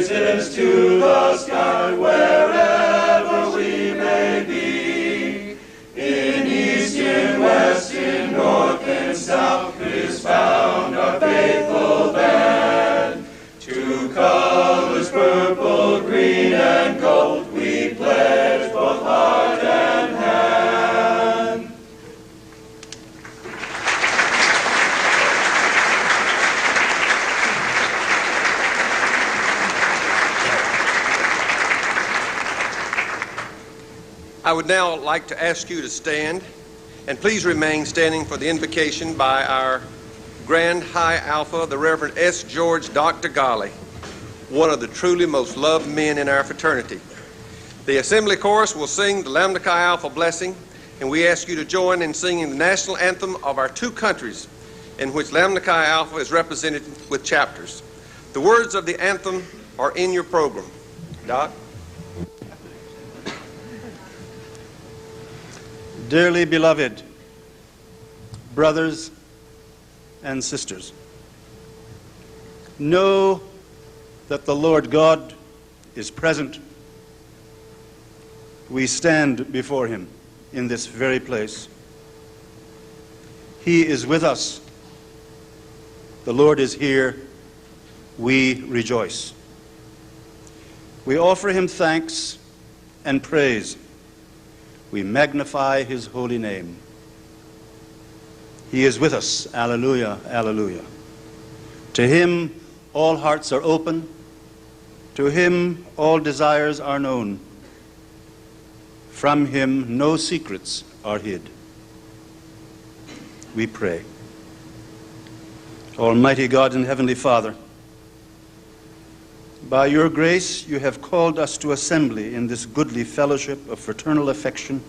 praises to the sky wherever we may be. In east, in west, in north, and south is found our faithful band. To colors purple, green, and gold we pledge both heart and hand. I would now like to ask you to stand, and please remain standing for the invocation by our Grand High Alpha, the Reverend S. George Dr. Dirghalli, one of the truly most loved men in our fraternity. The Assembly Chorus will sing the Lambda Chi Alpha Blessing, and we ask you to join in singing the national anthem of our two countries, in which Lambda Chi Alpha is represented with chapters. The words of the anthem are in your program. Doc? Dearly beloved brothers and sisters, know that the Lord God is present. We stand before him in this very place. He is with us. The Lord is here. We rejoice. We offer him thanks and praise. We magnify his holy name. He is with us. Alleluia, alleluia. To him all hearts are open. To him all desires are known. From him no secrets are hid. We pray. Almighty God and Heavenly Father, by your grace you have called us to assembly in this goodly fellowship of fraternal affection,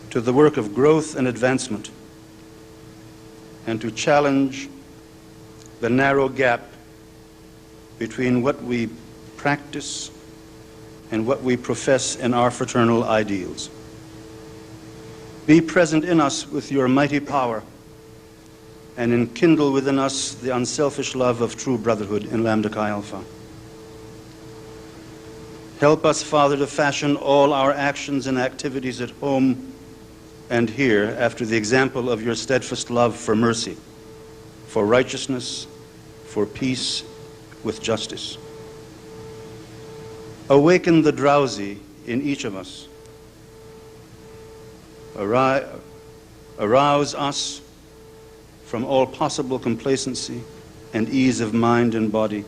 to the work of growth and advancement, and to challenge the narrow gap between what we practice and what we profess in our fraternal ideals. Be present in us with your mighty power, and enkindle within us the unselfish love of true brotherhood in Lambda Chi Alpha. Help us, Father, to fashion all our actions and activities at home and here after the example of your steadfast love for mercy, for righteousness, for peace with justice. Awaken the drowsy in each of us. Arouse us from all possible complacency and ease of mind and body,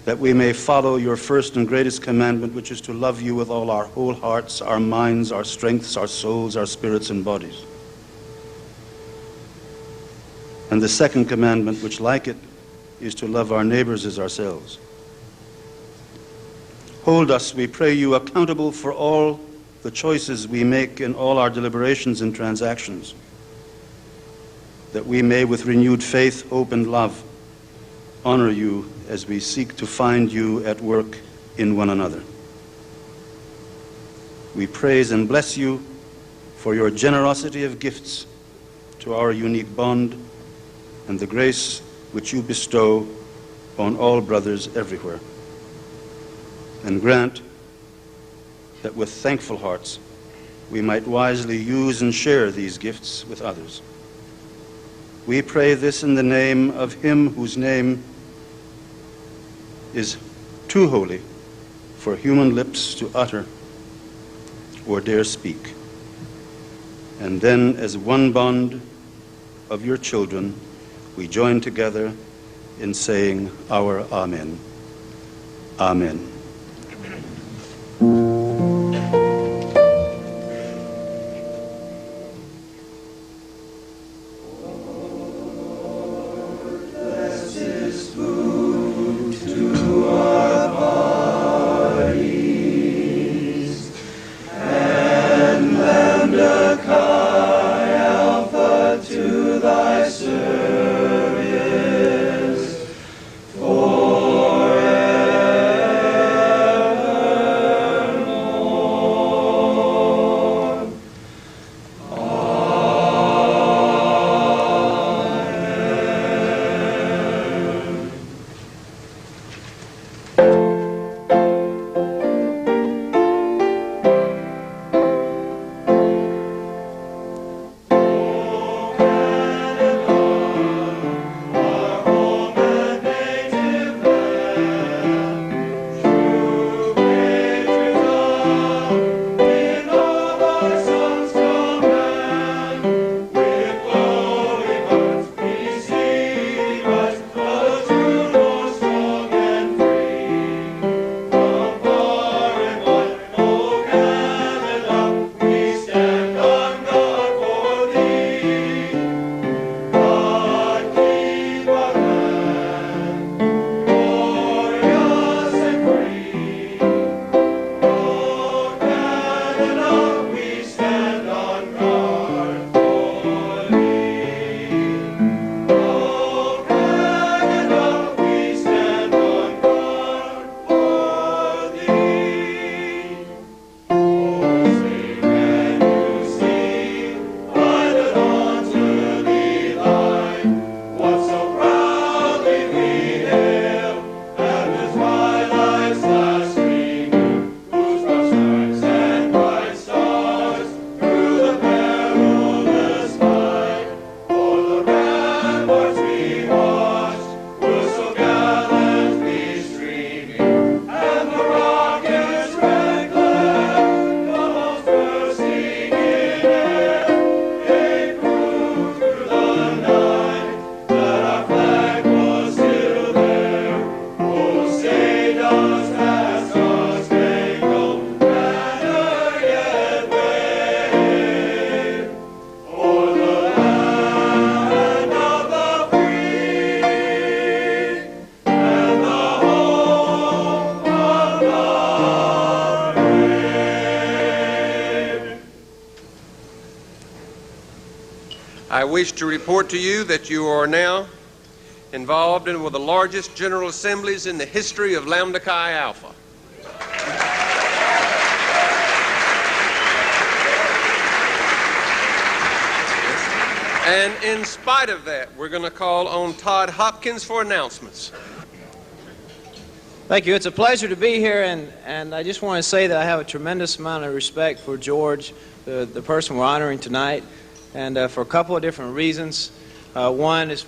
that we may follow your first and greatest commandment, which is to love you with all our whole hearts, our minds, our strengths, our souls, our spirits, and bodies. And the second commandment, which like it, is to love our neighbors as ourselves. Hold us, we pray you, accountable for all the choices we make in all our deliberations and transactions, that we may, with renewed faith, hope, and love, honor you as we seek to find you at work in one another. We praise and bless you for your generosity of gifts to our unique bond and the grace which you bestow on all brothers everywhere. And grant that with thankful hearts we might wisely use and share these gifts with others. We pray this in the name of him whose name is too holy for human lips to utter or dare speak. And then, as one bond of your children, we join together in saying our Amen. Amen. Forever. I wish to report to you that you are now involved in one of the largest General Assemblies in the history of Lambda Chi Alpha. And in spite of that, we're going to call on Todd Hopkins for announcements. Thank you. It's a pleasure to be here, and I just want to say that I have a tremendous amount of respect for George, the person we're honoring tonight, and for a couple of different reasons. One is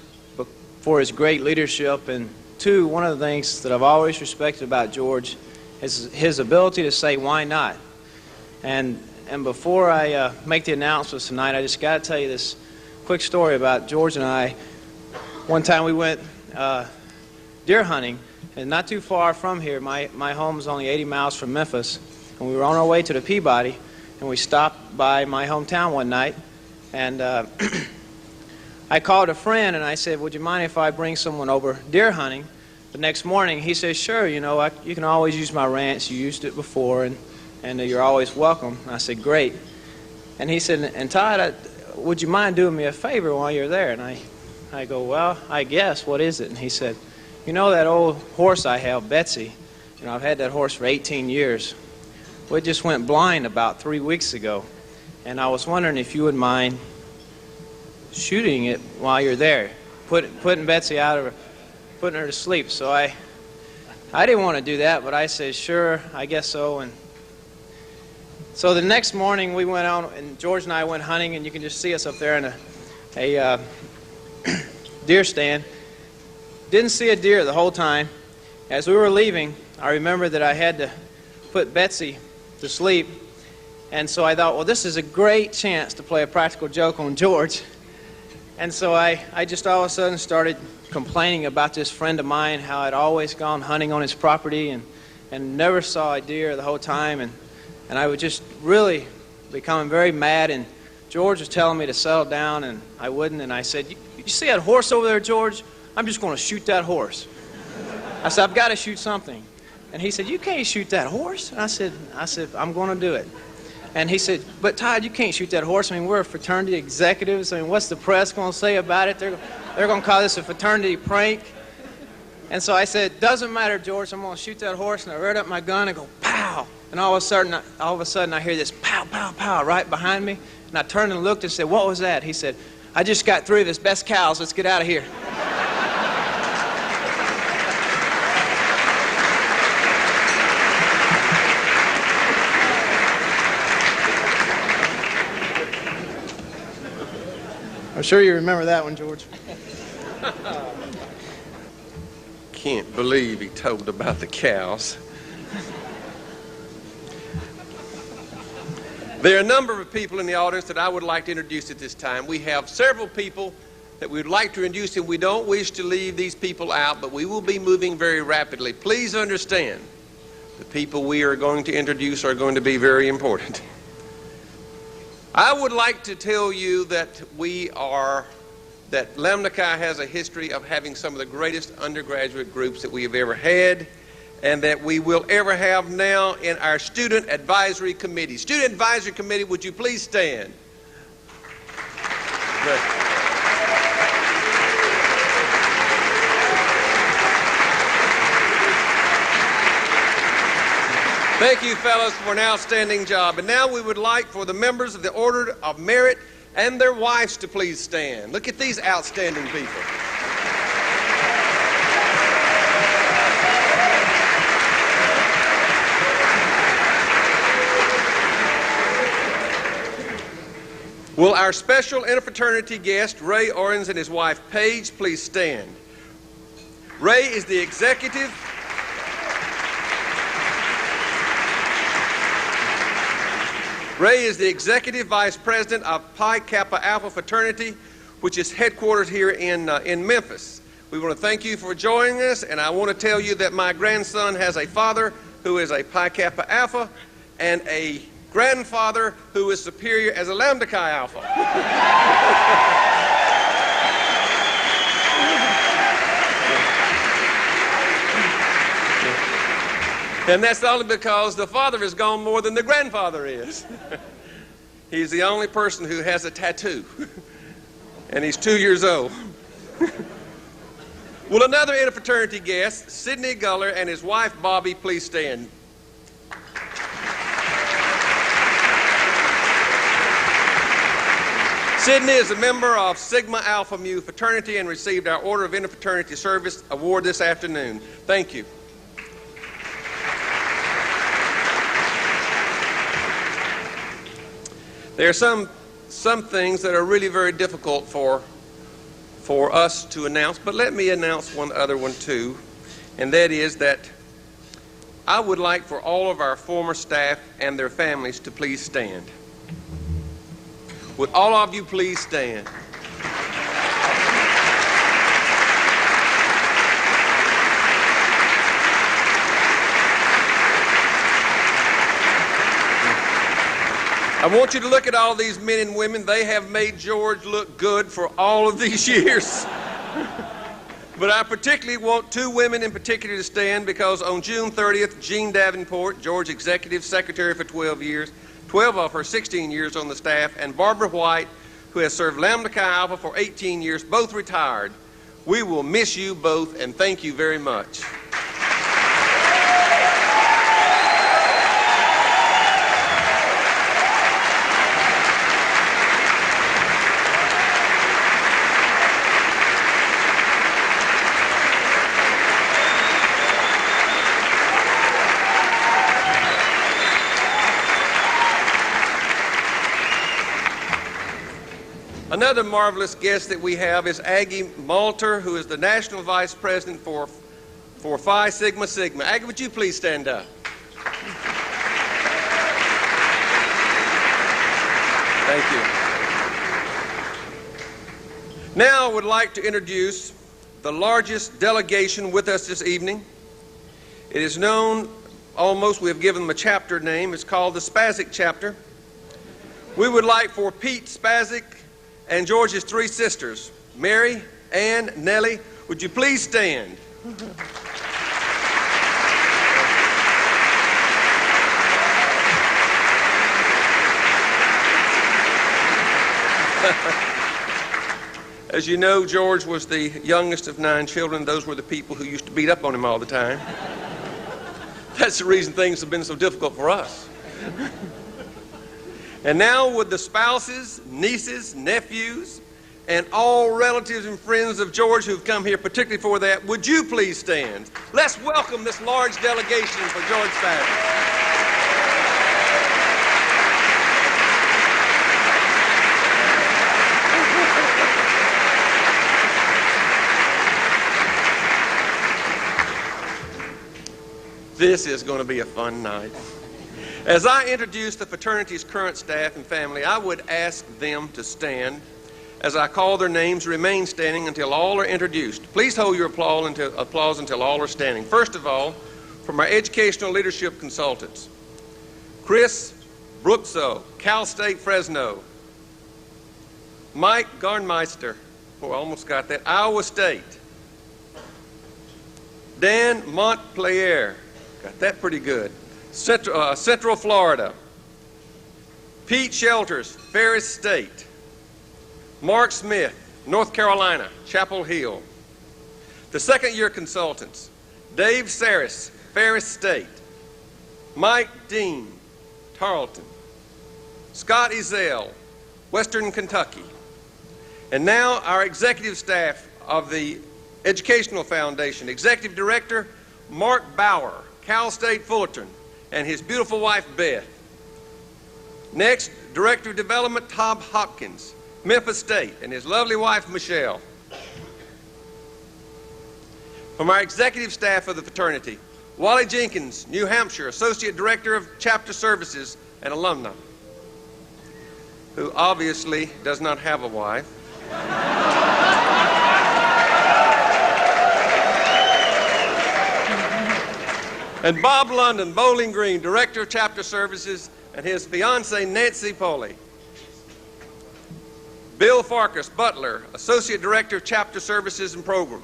for his great leadership, and two, one of the things that I've always respected about George is his ability to say, why not? And before I make the announcements tonight, I just got to tell you this quick story about George and I. One time we went deer hunting, and not too far from here. My home is only 80 miles from Memphis, and we were on our way to the Peabody, and we stopped by my hometown one night, and I called a friend and I said, would you mind if I bring someone over deer hunting? The next morning he said, sure, you know, you can always use my ranch, you used it before, and you're always welcome. I said, great. And he said, and Todd, would you mind doing me a favor while you're there? And I go, well, I guess, what is it? And he said, you know that old horse I have, Betsy, you know, I've had that horse for 18 years. Well, it just went blind about 3 weeks ago, and I was wondering if you would mind shooting it while you're there, putting Betsy putting her to sleep. So I didn't want to do that, but I said, sure, I guess so. And so the next morning we went out, and George and I went hunting, and you can just see us up there in a deer stand. Didn't see a deer the whole time. As we were leaving, I remember that I had to put Betsy to sleep, and so I thought, well, this is a great chance to play a practical joke on George. And so I just all of a sudden started complaining about this friend of mine, how I'd always gone hunting on his property and never saw a deer the whole time, and I was just really becoming very mad, and George was telling me to settle down, and I wouldn't, and I said, you see that horse over there, George? I'm just going to shoot that horse. I said, I've got to shoot something. And he said, you can't shoot that horse. And I said, I'm going to do it. And he said, but Todd, you can't shoot that horse. I mean, we're fraternity executives. I mean, what's the press going to say about it? They're going to call this a fraternity prank. And so I said, doesn't matter, George. I'm going to shoot that horse. And I reared up my gun and go, pow. And all of a sudden, I hear this pow, pow, pow right behind me. And I turned and looked and said, what was that? He said, I just got 3 of his best cows. Let's get out of here. I'm sure you remember that one, George. Can't believe he told about the cows. There are a number of people in the audience that I would like to introduce at this time. We have several people that we would like to introduce, and we don't wish to leave these people out, but we will be moving very rapidly. Please understand, the people we are going to introduce are going to be very important. I would like to tell you that that Lambda Chi has a history of having some of the greatest undergraduate groups that we have ever had, and that we will ever have now in our Student Advisory Committee. Student Advisory Committee, would you please stand? Right. Thank you, fellas, for an outstanding job. And now we would like for the members of the Order of Merit and their wives to please stand. Look at these outstanding people. Will our special interfraternity guest, Ray Orens, and his wife, Paige, please stand? Ray is the executive Vice President of Pi Kappa Alpha Fraternity, which is headquartered here in Memphis. We want to thank you for joining us, and I want to tell you that my grandson has a father who is a Pi Kappa Alpha and a grandfather who is superior as a Lambda Chi Alpha. And that's only because the father is gone more than the grandfather is. He's the only person who has a tattoo. and he's 2 years old. Will another interfraternity guest, Sidney Guller, and his wife, Bobby, please stand? Sidney is a member of Sigma Alpha Mu fraternity and received our Order of Interfraternity Service award this afternoon. Thank you. There are some things that are really very difficult for us to announce, but let me announce one other one too, and that is that I would like for all of our former staff and their families to please stand. Would all of you please stand? I want you to look at all these men and women. They have made George look good for all of these years. But I particularly want two women in particular to stand because on June 30th, Jean Davenport, George Executive Secretary for 12 years, 12 of her 16 years on the staff, and Barbara White, who has served Lambda Chi Alpha for 18 years, both retired. We will miss you both, and thank you very much. Another marvelous guest that we have is Aggie Malter, who is the National Vice President for Phi Sigma Sigma. Aggie, would you please stand up? Thank you. Now I would like to introduce the largest delegation with us this evening. It is known almost, we have given them a chapter name. It's called the Spasyk Chapter. We would like for Pete Spasyk and George's three sisters, Mary, Ann, Nellie, would you please stand? As you know, George was the youngest of 9 children. Those were the people who used to beat up on him all the time. That's the reason things have been so difficult for us. And now would the spouses, nieces, nephews, and all relatives and friends of George who've come here particularly for that, would you please stand? Let's welcome this large delegation for George Spasyk. This is going to be a fun night. As I introduce the fraternity's current staff and family, I would ask them to stand. As I call their names, remain standing until all are introduced. Please hold your applause until all are standing. First of all, from our educational leadership consultants, Chris Brookso, Cal State Fresno. Mike Garnmeister, I almost got that, Iowa State. Dan Montpelier, got that pretty good. Central Florida. Pete Shelters, Ferris State. Mark Smith, North Carolina, Chapel Hill. The second-year consultants, Dave Saris, Ferris State. Mike Dean, Tarleton. Scott Ezell, Western Kentucky. And now our executive staff of the Educational Foundation. Executive Director, Mark Bauer, Cal State Fullerton, and his beautiful wife, Beth. Next, Director of Development, Todd Hopkins, Memphis State, and his lovely wife, Michelle. From our executive staff of the fraternity, Wally Jenkins, New Hampshire, Associate Director of Chapter Services and Alumni, who obviously does not have a wife. And Bob London, Bowling Green, Director of Chapter Services, and his fiancée, Nancy Poley. Bill Farkas, Butler, Associate Director of Chapter Services and Program.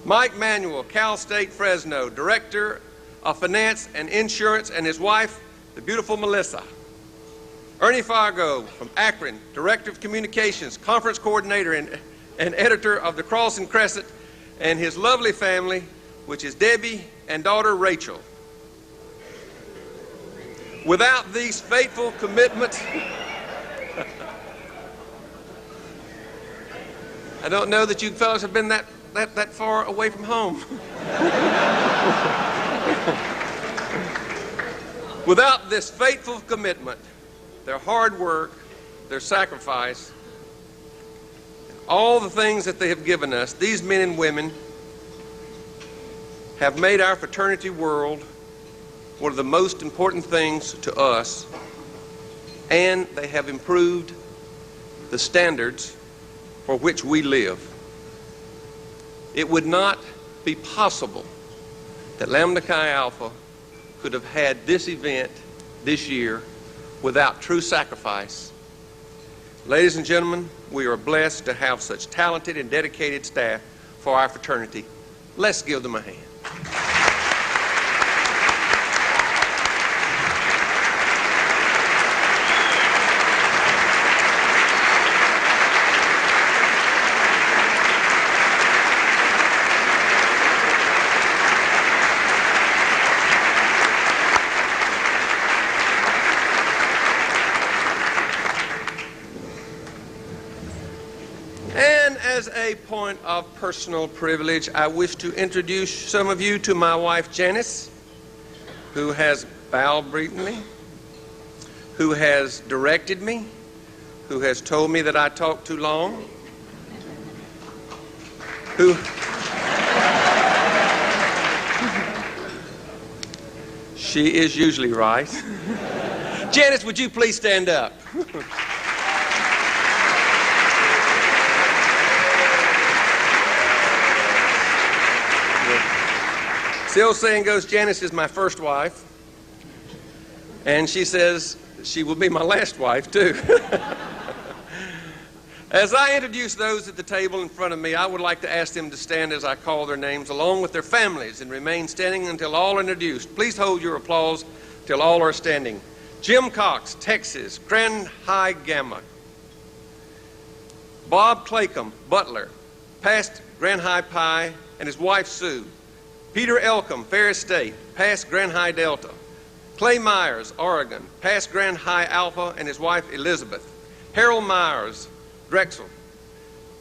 Mike Manuel, Cal State Fresno, Director of Finance and Insurance, and his wife, the beautiful Melissa. Ernie Fargo from Akron, Director of Communications, Conference Coordinator, and Editor of the Cross and Crescent, and his lovely family, which is Debbie and daughter Rachel. Without these faithful commitments, I don't know that you fellows have been that far away from home. Without this faithful commitment, their hard work, their sacrifice, all the things that they have given us, these men and women have made our fraternity world one of the most important things to us, and they have improved the standards for which we live. It would not be possible that Lambda Chi Alpha could have had this event this year without true sacrifice. Ladies and gentlemen, we are blessed to have such talented and dedicated staff for our fraternity. Let's give them a hand. As a point of personal privilege, I wish to introduce some of you to my wife, Janice, who has browbeaten me, who has directed me, who has told me that I talk too long, who... She is usually right. Janice, would you please stand up? The old saying goes, Janice is my first wife, and she says she will be my last wife, too. As I introduce those at the table in front of me, I would like to ask them to stand as I call their names, along with their families, and remain standing until all are introduced. Please hold your applause till all are standing. Jim Cox, Texas, Grand High Gamma. Bob Claycomb, Butler, past Grand High Pi, and his wife, Sue. Peter Elcom, Ferris State, past Grand High Delta. Clay Myers, Oregon, past Grand High Alpha, and his wife Elizabeth. Harold Myers, Drexel,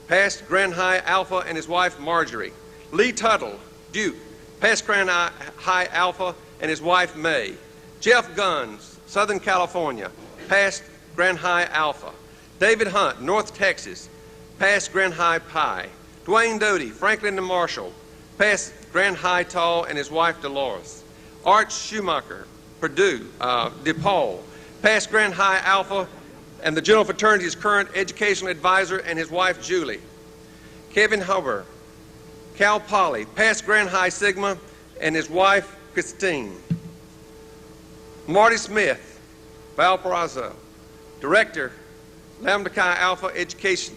past Grand High Alpha, and his wife Marjorie. Lee Tuttle, Duke, past Grand High Alpha, and his wife May. Jeff Guns, Southern California, past Grand High Alpha. David Hunt, North Texas, past Grand High Pi. Dwayne Doty, Franklin and Marshall, past Grand High Tall, and his wife Dolores. Art Schumacher, Purdue, DePaul, past Grand High Alpha, and the General Fraternity's current educational advisor, and his wife Julie. Kevin Huber, Cal Poly, past Grand High Sigma, and his wife Christine. Marty Smith, Valparaiso, Director, Lambda Chi Alpha Education,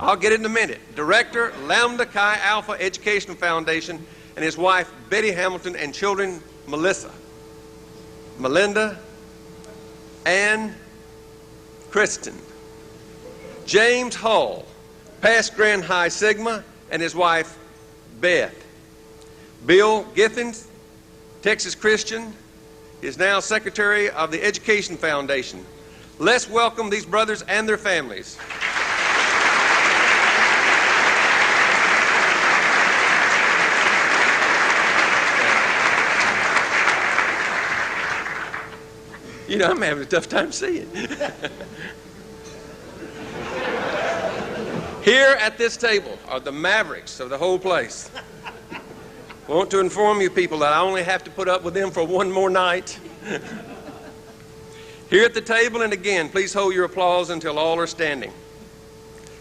I'll get it in a minute. Director, Lambda Chi Alpha Educational Foundation, and his wife, Betty Hamilton, and children, Melissa, Melinda, and Kristen. James Hall, past Grand High Sigma, and his wife, Beth. Bill Giffens, Texas Christian, is now Secretary of the Education Foundation. Let's welcome these brothers and their families. You know, I'm having a tough time seeing. Here at this table are the mavericks of the whole place. I want to inform you people that I only have to put up with them for one more night. Here at the table, and again, please hold your applause until all are standing.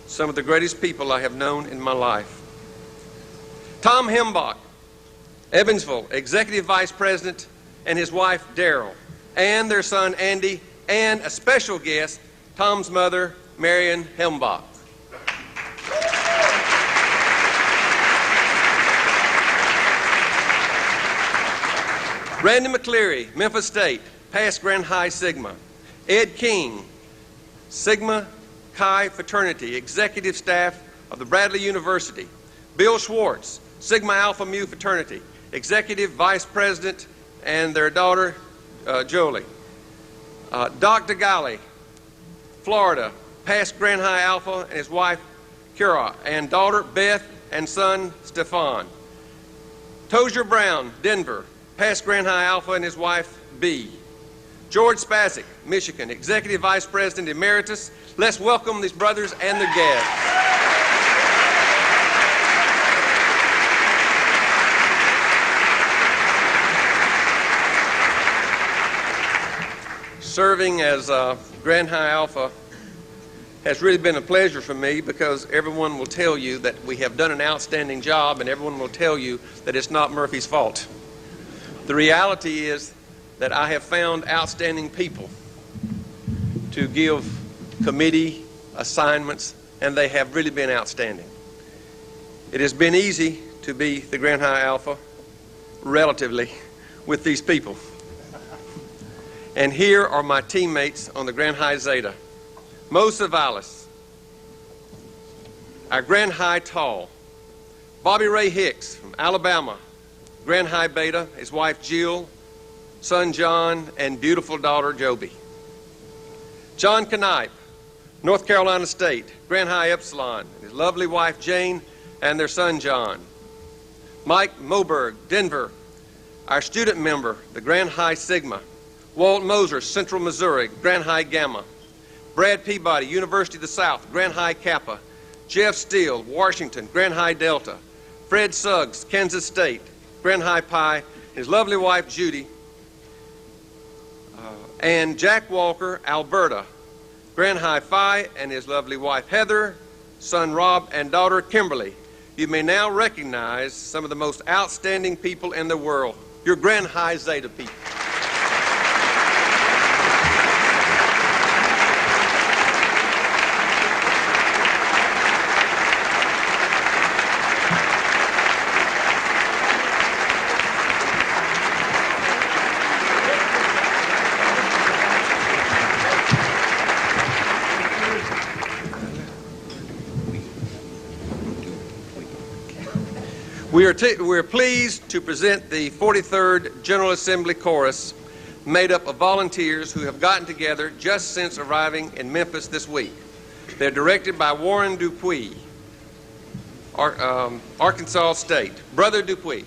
Some of the greatest people I have known in my life. Tom Helmbock, Evansville, Executive Vice President, and his wife, Daryl, and their son, Andy, and a special guest, Tom's mother, Marion Helmbock. Randy McCleary, Memphis State, past Grand High Sigma. Ed King, Sigma Chi Fraternity, Executive Staff of the Bradley University. Bill Schwartz, Sigma Alpha Mu Fraternity, Executive Vice President, and their daughter, Jolie. Doc Dirghalli, Florida, past Grand High Alpha, and his wife, Kira, and daughter, Beth, and son, Stefan. Tozier Brown, Denver, past Grand High Alpha, and his wife, B. George Spasyk, Michigan, Executive Vice President Emeritus. Let's welcome these brothers and their guests. Serving as Grand High Alpha has really been a pleasure for me because everyone will tell you that we have done an outstanding job, and everyone will tell you that it's not Murphy's fault. The reality is that I have found outstanding people to give committee assignments, and they have really been outstanding. It has been easy to be the Grand High Alpha, relatively, with these people. And here are my teammates on the Grand High Zeta. Mo Savalas, our Grand High Tall. Bobby Ray Hicks from Alabama, Grand High Beta, his wife Jill, son John, and beautiful daughter Joby. John Knipe, North Carolina State, Grand High Epsilon, his lovely wife Jane, and their son John. Mike Moberg, Denver, our student member, the Grand High Sigma. Walt Moser, Central Missouri, Grand High Gamma. Brad Peabody, University of the South, Grand High Kappa. Jeff Steele, Washington, Grand High Delta. Fred Suggs, Kansas State, Grand High Pi, his lovely wife Judy. And Jack Walker, Alberta, Grand High Phi, and his lovely wife Heather, son Rob, and daughter Kimberly. You may now recognize some of the most outstanding people in the world, your Grand High Zeta people. We're pleased to present the 43rd General Assembly Chorus, made up of volunteers who have gotten together just since arriving in Memphis this week. They're directed by Warren Dupuis, Arkansas State. Brother Dupuis.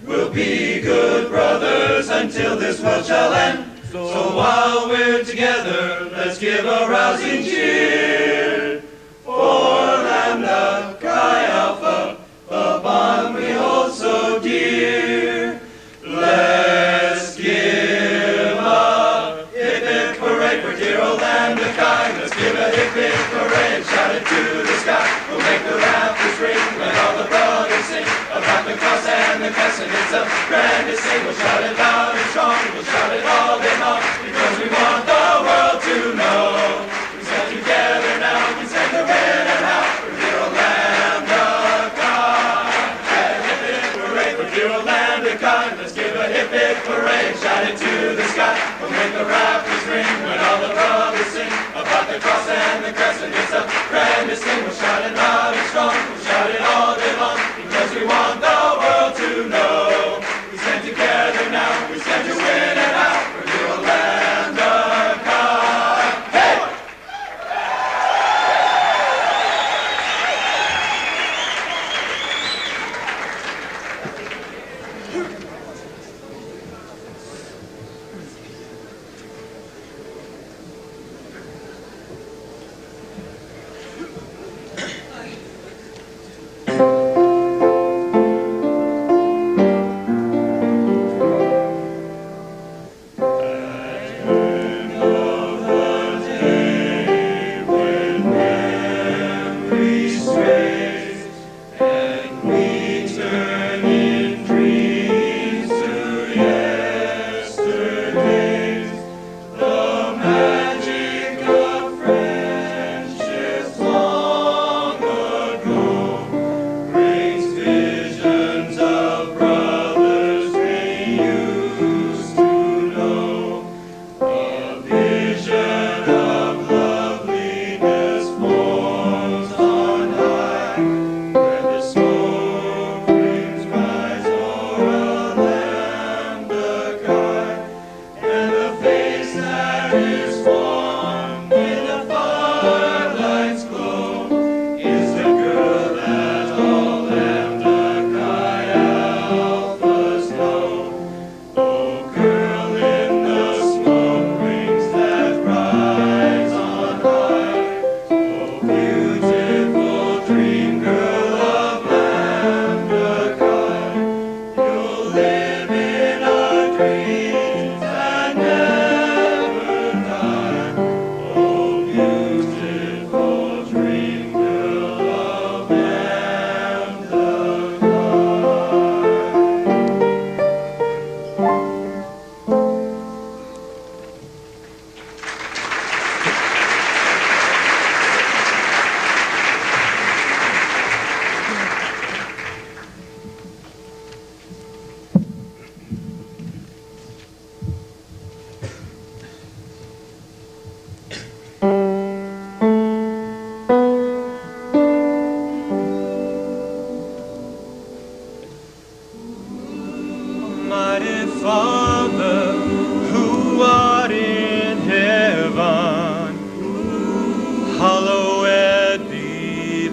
We'll be good brothers until this world shall end. So while we're together, let's give a rousing cheer for Lambda, Chi Alpha, the bond we hold so dear. Let's give a hip-hip hooray for dear old Lambda Chi. Let's give a hip-hip hooray and shout it to the sky. We'll make the rafters ring when all the brothers sing about the cross and the crescent. It's the grandest thing. We'll shout it loud and strong. We'll shout it all day long because we want the world to know. We stand together now. We stand to win and out for dear old Lambda Chi. And hip-hip hooray for dear old Lambda Chi. Let's give a hip-hip hooray and shout it to the sky. We'll make the rafters ring when all the brothers sing about the cross and the crescent. It's the grandest thing. We'll shout it loud and strong. We'll shout it all day long because we want the world to know. We stand together now. We stand to win and out for dear old Lambda Chi. Hey!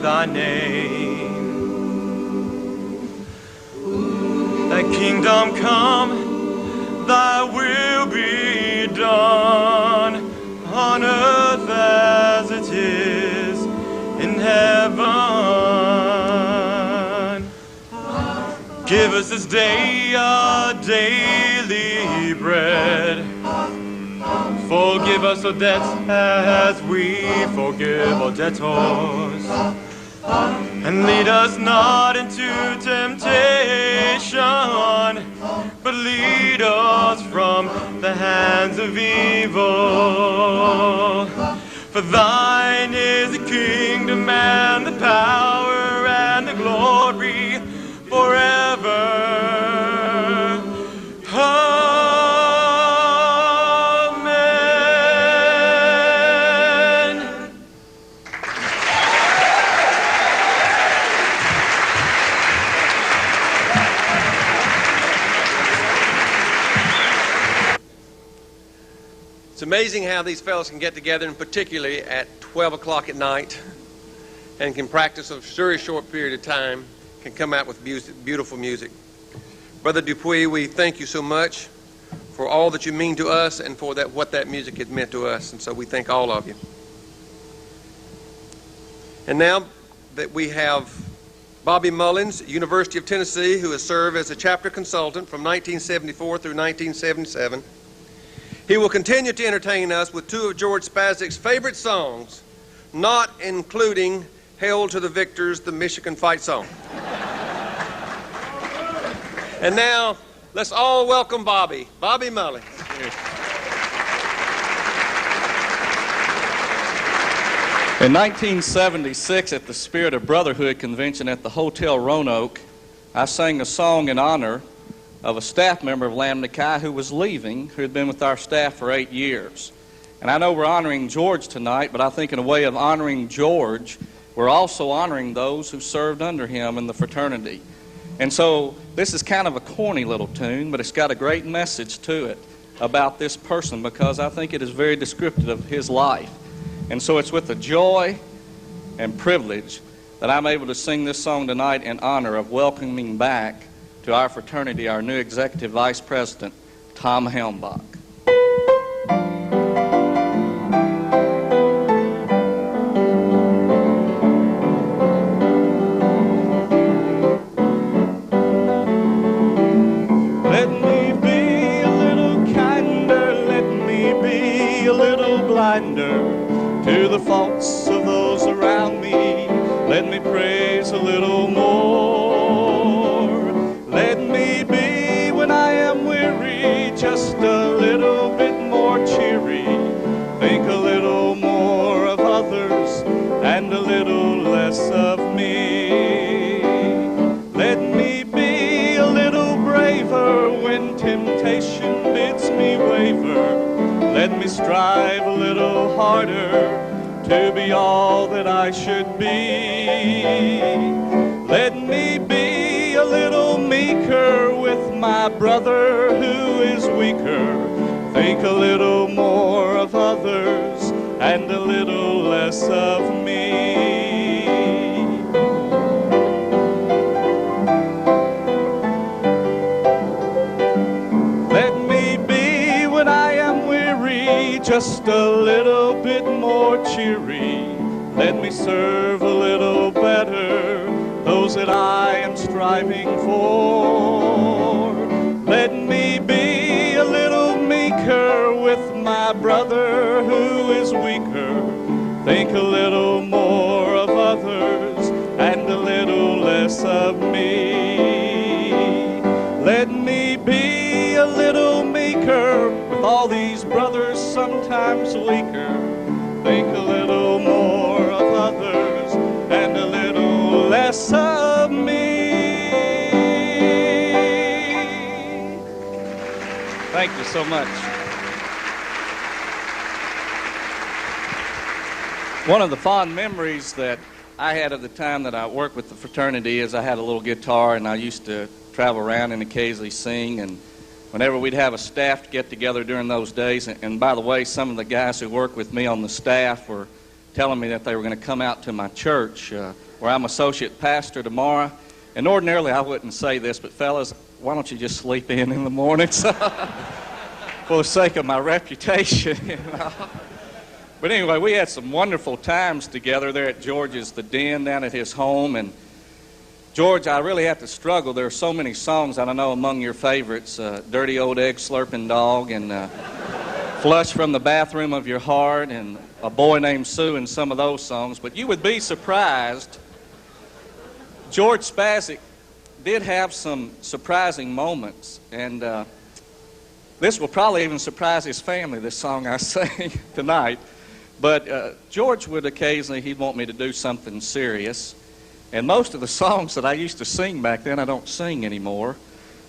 thy name. Thy kingdom come, thy will be done, on earth as it is in heaven. Give us this day our daily bread. Forgive us our debts as we forgive our debtors. And lead us not into temptation, but lead us from the hands of evil. For thine is the kingdom and the power and the glory forever. It's amazing how these fellows can get together, and particularly at 12 o'clock at night, and can practice a very short period of time, can come out with beautiful music. Brother Dupuy, we thank you so much for all that you mean to us and for what that music has meant to us. And so we thank all of you. And now that we have Bobby Mullins, University of Tennessee, who has served as a chapter consultant from 1974 through 1977. He will continue to entertain us with two of George Spasyk's favorite songs, not including Hail to the Victors, the Michigan Fight Song. And now, let's all welcome Bobby Mullins. In 1976, at the Spirit of Brotherhood convention at the Hotel Roanoke, I sang a song in honor of a staff member of Lambda Chi who was leaving, who had been with our staff for 8 years. And I know we're honoring George tonight, but I think in a way of honoring George, we're also honoring those who served under him in the fraternity. And so this is kind of a corny little tune, but it's got a great message to it about this person because I think it is very descriptive of his life. And so it's with the joy and privilege that I'm able to sing this song tonight in honor of welcoming back to our fraternity our new Executive Vice President, Tom Helmbock. To the faults of those around me, let me praise a little more. Let me be, when I am weary, just a little bit more cheery. Think a little more of others and a little less of me. Let me be a little braver when temptation bids me waver. Let me strive a little harder to be all that I should be. Let me be a little meeker with my brother who is weaker. Think a little more of others and a little less of me. Let me be, when I am weary, just a little bit more cheery. Let me serve a little better those that I am striving for. Let me be a little meeker with my brother who is weaker. Think a little more of others and a little less of me. Let me be a little meeker with all these brothers sometimes weaker. Think a little more of others and a little less of me. Thank you so much. One of the fond memories that I had of the time that I worked with the fraternity is I had a little guitar and I used to travel around and occasionally sing, and whenever we'd have a staff get together during those days, and by the way, some of the guys who work with me on the staff were telling me that they were going to come out to my church where I'm associate pastor tomorrow. And ordinarily I wouldn't say this, but fellas, why don't you just sleep in the mornings for the sake of my reputation, you know? But anyway, we had some wonderful times together there at George's, the Den down at his home. And George, I really have to struggle. There are so many songs I don't know among your favorites, Dirty Old Egg Slurping Dog, and Flush from the Bathroom of Your Heart, and A Boy Named Sue, and some of those songs. But you would be surprised, George Spasyk did have some surprising moments, and this will probably even surprise his family, this song I sang tonight. But George would occasionally, he'd want me to do something serious. And most of the songs that I used to sing back then, I don't sing anymore.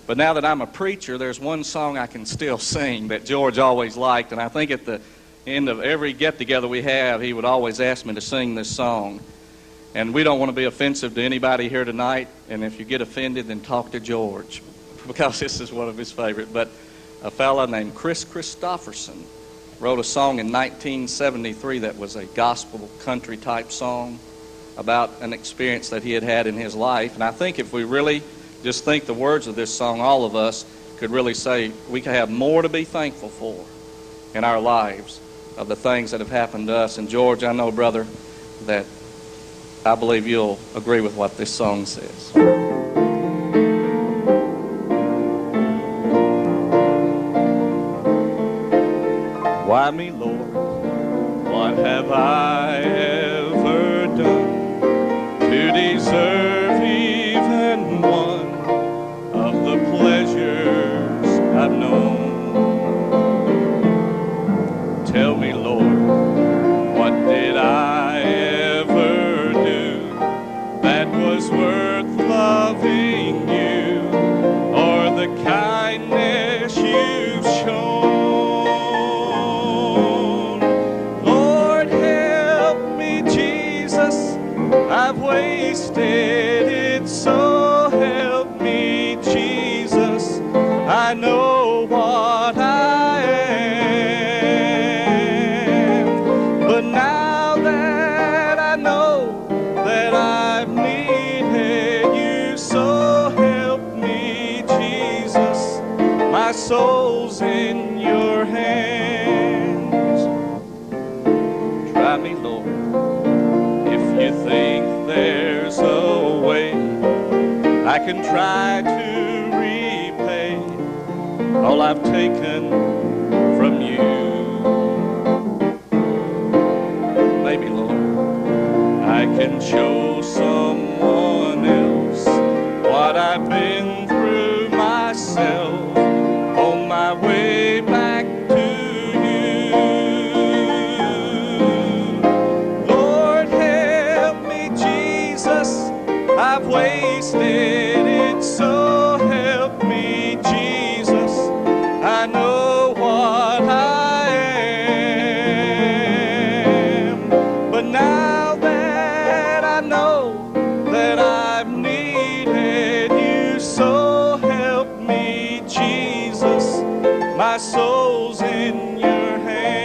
But now that I'm a preacher, there's one song I can still sing that George always liked. And I think at the end of every get-together we have, he would always ask me to sing this song. And we don't want to be offensive to anybody here tonight. And if you get offended, then talk to George, because this is one of his favorite. But a fella named Chris Christopherson wrote a song in 1973 that was a gospel country type song about an experience that he had had in his life. And I think if we really just think the words of this song, all of us could really say we can have more to be thankful for in our lives of the things that have happened to us. And George, I know, brother, that I believe you'll agree with what this song says. Why me, Lord, what have I ever done to deserve even one of the pleasures I've known? Tell me, Lord, what did I ever do that was worth loving you, or the kindness you've shown? I've wasted it, so help me, Jesus. I know what I am, but now that I know that I've needed you, so help me, Jesus. My soul's in your hands. Try me, Lord, if you think there's a way I can try to repay all I've taken from you. Maybe, Lord, I can show someone else what I've been through myself on my way back to you. Lord, help me, Jesus, I've wasted it, so help me, Jesus. I know what I am, but now that I know that I've needed you, so help me, Jesus. My soul's in your hands.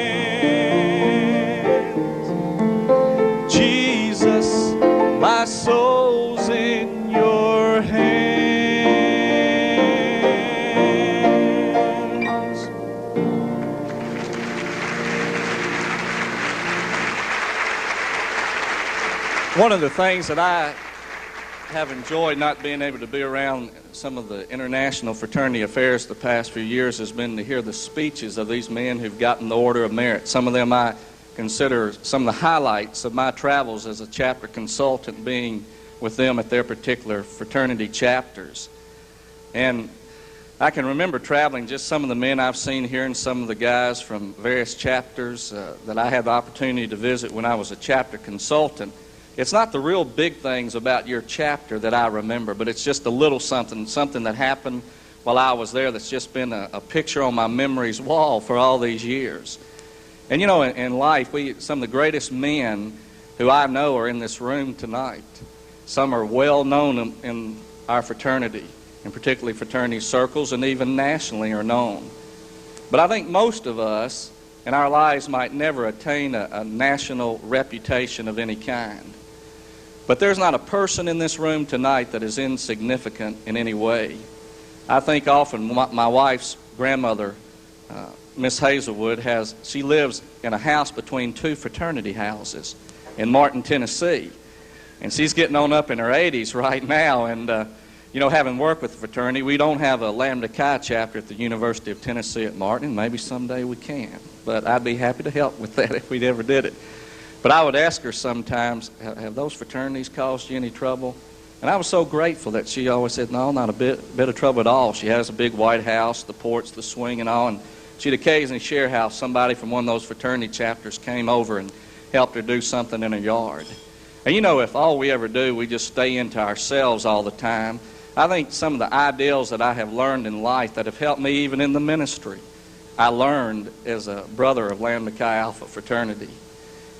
Jesus, my soul's in your hands. One of the things that I have enjoyed not being able to be around some of the international fraternity affairs the past few years has been to hear the speeches of these men who've gotten the Order of Merit. Some of them I consider some of the highlights of my travels as a chapter consultant, being with them at their particular fraternity chapters. And I can remember traveling, just some of the men I've seen here and some of the guys from various chapters that I had the opportunity to visit when I was a chapter consultant. It's not the real big things about your chapter that I remember, but it's just a little something that happened while I was there that's just been a picture on my memories wall for all these years. And you know, in life, some of the greatest men who I know are in this room tonight. Some are well known in our fraternity, and particularly fraternity circles, and even nationally are known. But I think most of us in our lives might never attain a national reputation of any kind. But there's not a person in this room tonight that is insignificant in any way. I think often my wife's grandmother, Miss Hazelwood, she lives in a house between two fraternity houses in Martin, Tennessee. And she's getting on up in her 80s right now. And, you know, having worked with the fraternity, we don't have a Lambda Chi chapter at the University of Tennessee at Martin. Maybe someday we can. But I'd be happy to help with that if we ever did it. But I would ask her sometimes, have those fraternities caused you any trouble? And I was so grateful that she always said, no, not a bit of trouble at all. She has a big white house, the porch, the swing and all. And she'd occasionally share how somebody from one of those fraternity chapters came over and helped her do something in her yard. And you know, if all we ever do, we just stay into ourselves all the time, I think some of the ideals that I have learned in life that have helped me even in the ministry, I learned as a brother of Lambda Chi Alpha fraternity.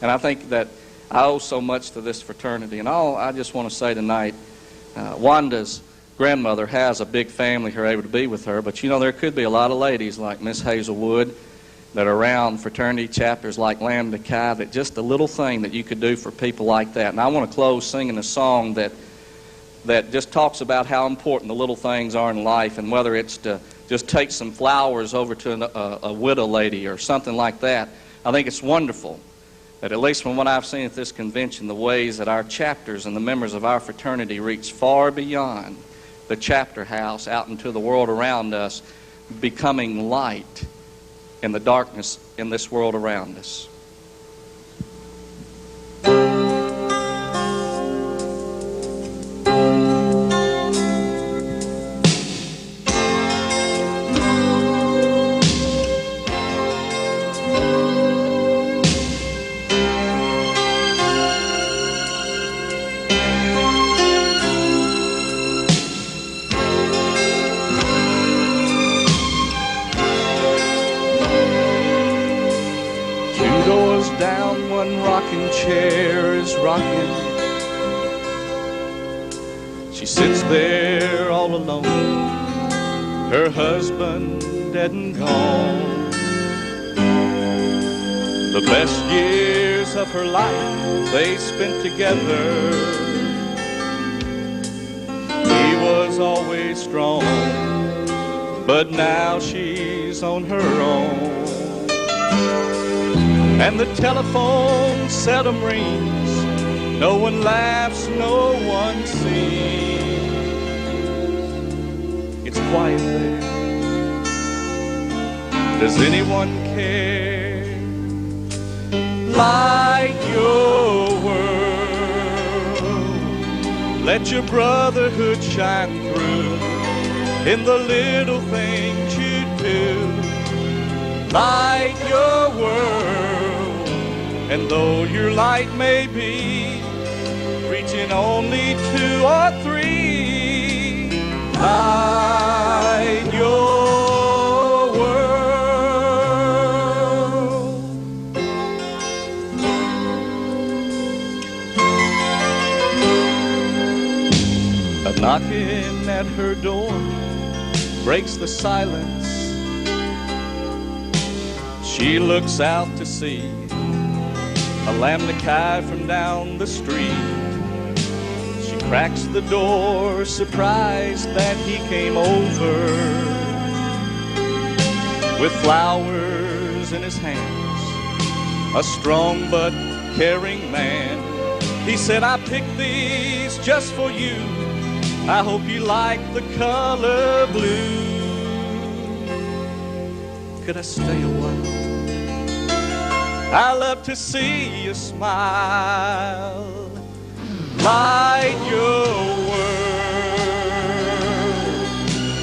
And I think that I owe so much to this fraternity. And all I just want to say tonight, Wanda's grandmother has a big family who are able to be with her, but you know, there could be a lot of ladies like Miss Hazelwood that are around fraternity chapters like Lambda Chi, that just a little thing that you could do for people like that. And I want to close singing a song that that just talks about how important the little things are in life, and whether it's to just take some flowers over to a widow lady or something like that. I think it's wonderful that, at least from what I've seen at this convention, the ways that our chapters and the members of our fraternity reach far beyond the chapter house out into the world around us, becoming light in the darkness in this world around us. Chair is rocking. She sits there all alone, her husband dead and gone. The best years of her life they spent together. He was always strong, but now she's on her own. And the telephone seldom rings, no one laughs, no one sings. It's quiet there. Does anyone care? Light your world, let your brotherhood shine through in the little things you do. Light your world, and though your light may be reaching only 2 or 3, light your world. A knocking at her door breaks the silence. She looks out to see a Lambda from down the street. She cracks the door, surprised that he came over with flowers in his hands, a strong but caring man. He said, I picked these just for you. I hope you like the color blue. Could I stay a while? I love to see you smile. Light your world,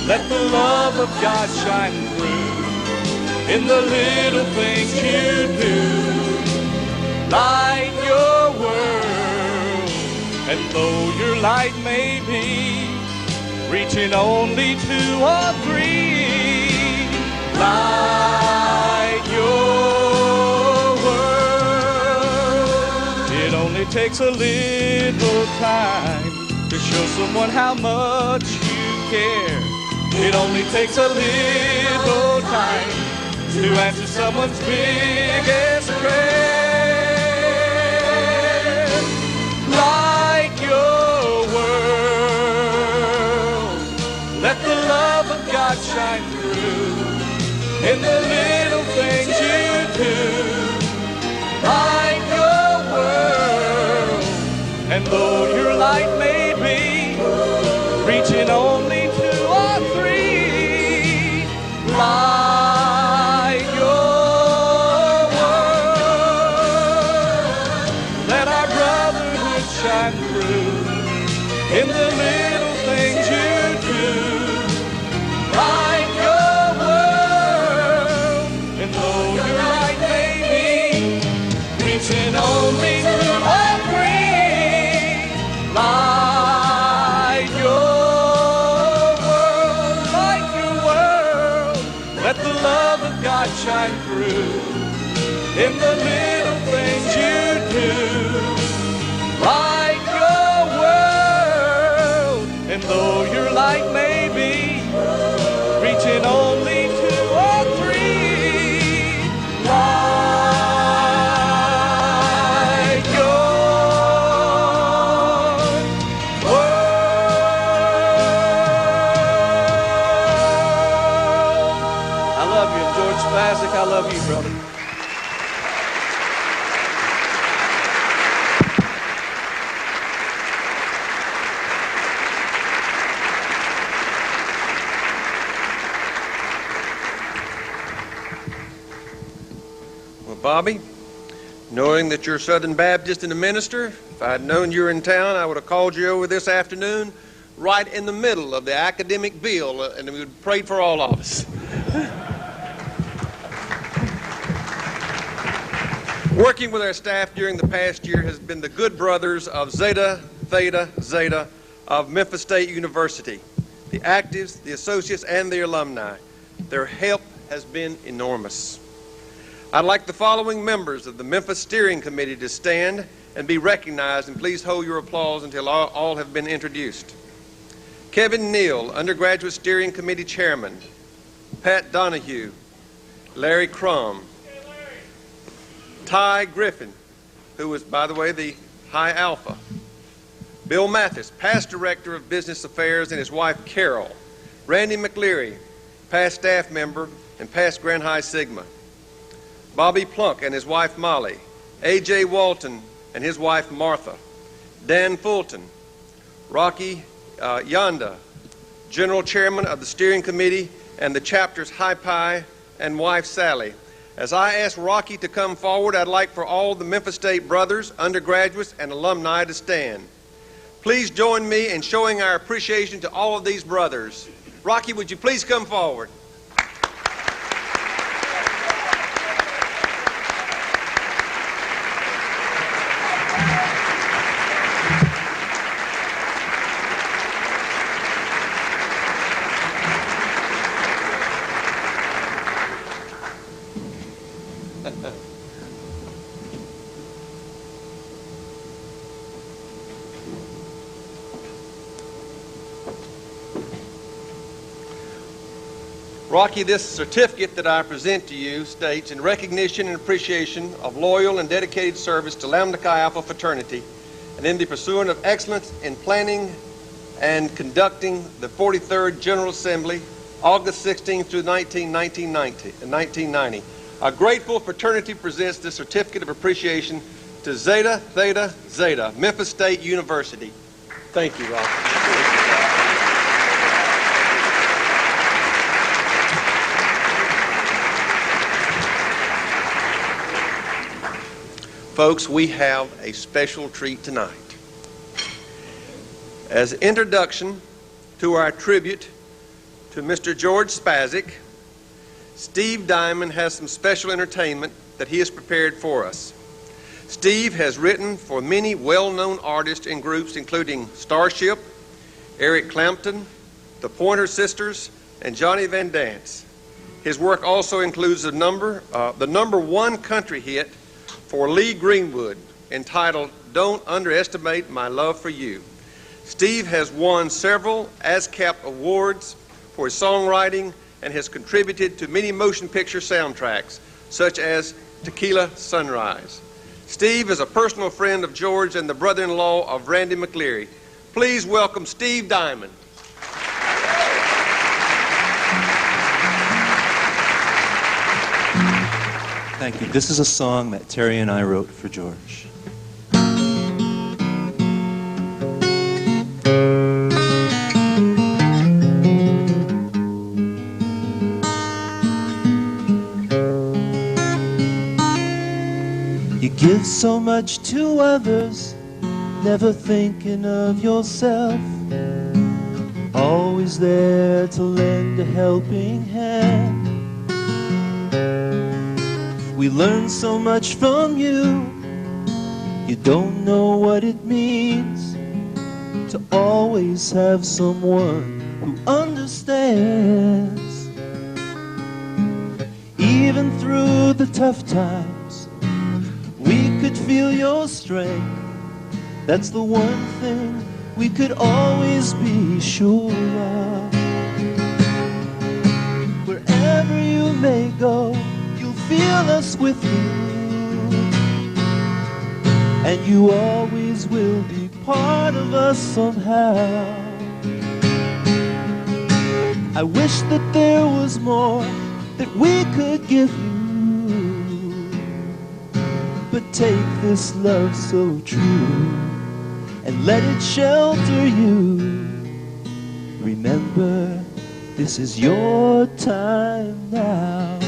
let the love of God shine through in the little things you do. Light your world, and though your light may be reaching only 2 or 3, light your takes a little time to show someone how much you care. It only takes a little time to answer someone's biggest prayer. Light your world, let the love of God shine through in the little things you do. Light your world, and though your light may be reaching only 2 or 3, light your world. Let our brotherhood shine through in the little things you do. Light your world, and though your light may be reaching only 2 or 3, light your world, light your world. Let the love of God shine through in the little things you do. Light your world, and though your light may be reaching only 2 or 3, light your world. George Spasyk, I love you, brother. Well, Bobby, knowing that you're Southern Baptist and a minister, if I'd known you were in town, I would have called you over this afternoon right in the middle of the academic bill, and we would pray for all of us. Working with our staff during the past year has been the good brothers of Zeta, Theta, Zeta of Memphis State University, the actives, the associates, and the alumni. Their help has been enormous. I'd like the following members of the Memphis Steering Committee to stand and be recognized, and please hold your applause until all have been introduced. Kevin Neal, Undergraduate Steering Committee Chairman. Pat Donahue, Larry Crum, Ty Griffin, who was, by the way, the High Alpha. Bill Mathis, past Director of Business Affairs, and his wife Carol. Randy McCleary, past staff member and past Grand High Sigma. Bobby Plunk and his wife Molly. A.J. Walton and his wife Martha. Dan Fulton. Rocky Yonda, General Chairman of the Steering Committee and the chapter's High Pi, and wife Sally. As I ask Rocky to come forward, I'd like for all the Memphis State brothers, undergraduates, and alumni to stand. Please join me in showing our appreciation to all of these brothers. Rocky, would you please come forward? Rocky, this certificate that I present to you states, in recognition and appreciation of loyal and dedicated service to Lambda Chi Alpha Fraternity, and in the pursuit of excellence in planning and conducting the 43rd General Assembly, August 16 through 1990. A grateful fraternity presents this certificate of appreciation to Zeta, Theta, Zeta, Memphis State University. Thank you, Rocky. Folks, we have a special treat tonight. As an introduction to our tribute to Mr. George Spasyk, Steve Diamond has some special entertainment that he has prepared for us. Steve has written for many well-known artists and groups, including Starship, Eric Clapton, the Pointer Sisters, and Johnny Van Dance. His work also includes the number one country hit for Lee Greenwood, entitled Don't Underestimate My Love for You. Steve has won several ASCAP awards for his songwriting and has contributed to many motion picture soundtracks, such as Tequila Sunrise. Steve is a personal friend of George and the brother-in-law of Randy McCleary. Please welcome Steve Diamond. Thank you. This is a song that Terry and I wrote for George. You give so much to others, never thinking of yourself. Always there to lend a helping hand. We learn so much from you. You don't know what it means to always have someone who understands. Even through the tough times, we could feel your strength. That's the one thing we could always be sure of. Wherever you may go, feel us with you, and you always will be part of us somehow. I wish that there was more that we could give you. But take this love so true and let it shelter you. Remember, this is your time now.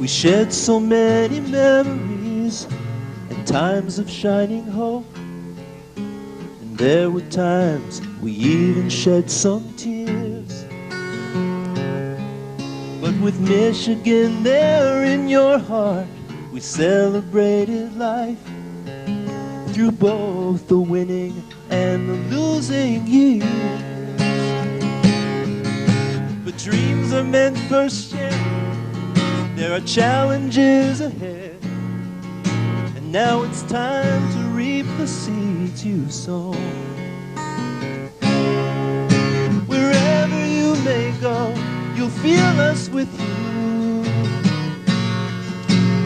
We shared so many memories and times of shining hope. And there were times we even shed some tears. But with Michigan there in your heart, we celebrated life through both the winning and the losing years. But dreams are meant for sharing. There are challenges ahead, and now it's time to reap the seeds you sow. Wherever you may go, you'll feel us with you,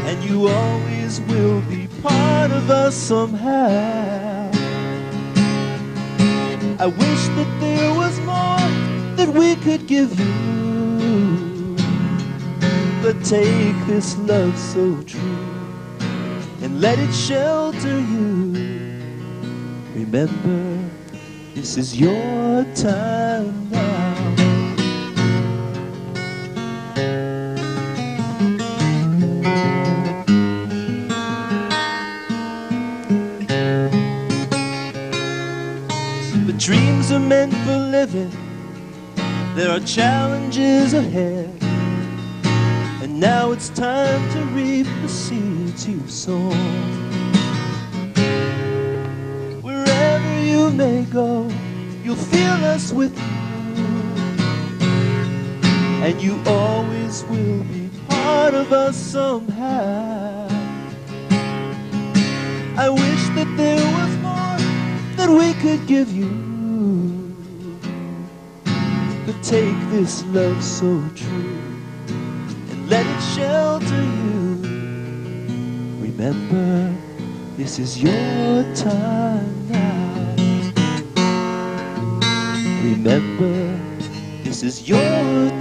and you always will be part of us somehow. I wish that there was more that we could give you, but take this love so true and let it shelter you. Remember, this is your time now. But dreams are meant for living. There are challenges ahead. And now it's time to reap the seeds you've sown. Wherever you may go, you'll feel us with you, and you always will be part of us somehow. I wish that there was more that we could give you, but take this love so true, let it shelter you. Remember, this is your time now. Remember, this is your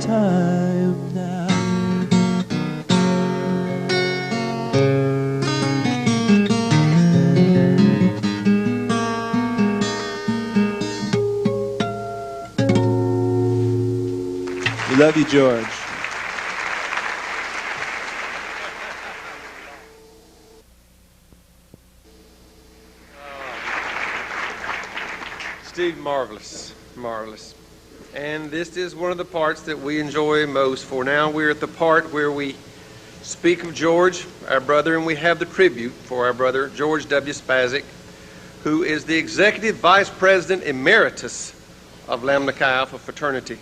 time now. We love you, George. Steve, marvelous, marvelous. And this is one of the parts that we enjoy most, for now we're at the part where we speak of George, our brother, and we have the tribute for our brother, George W. Spasyk, who is the Executive Vice President Emeritus of Lambda Chi Alpha Fraternity.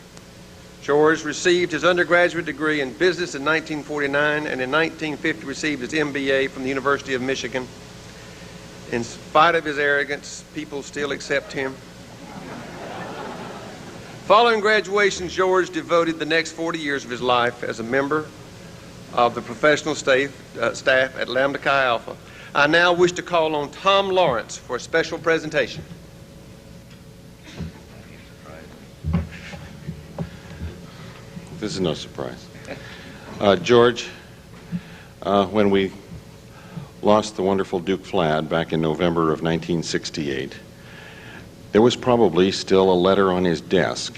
George received his undergraduate degree in business in 1949, and in 1950 received his MBA from the University of Michigan. In spite of his arrogance, people still accept him. Following graduation, George devoted the next 40 years of his life as a member of the professional staff at Lambda Chi Alpha. I now wish to call on Tom Lawrence for a special presentation. This is no surprise. George, when we lost the wonderful Duke Flad back in November of 1968, there was probably still a letter on his desk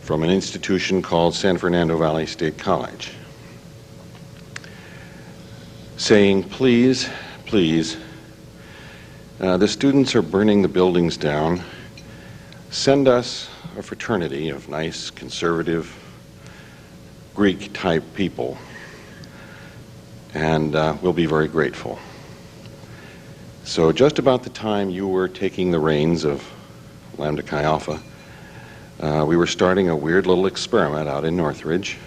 from an institution called San Fernando Valley State College saying, please, please, the students are burning the buildings down. Send us a fraternity of nice, conservative, Greek-type people, and we'll be very grateful. So just about the time you were taking the reins of Lambda Chi Alpha, we were starting a weird little experiment out in Northridge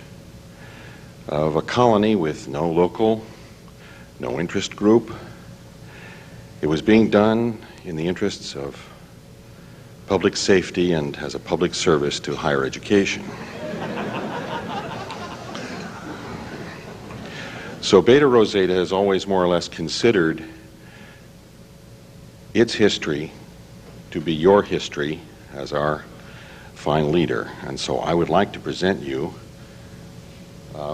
of a colony with no local, no interest group. It was being done in the interests of public safety and as a public service to higher education. So Beta Rho Zeta has always more or less considered its history to be your history as our fine leader. And so I would like to present you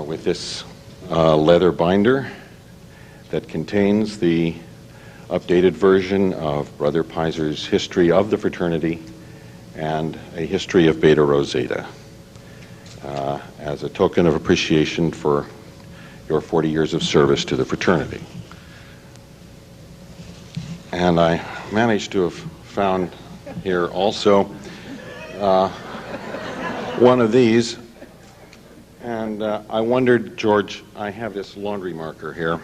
with this leather binder that contains the updated version of Brother Piser's history of the fraternity and a history of Beta Rho Zeta as a token of appreciation for your 40 years of service to the fraternity. And I managed to have found here also one of these. And I wondered, George, I have this laundry marker here.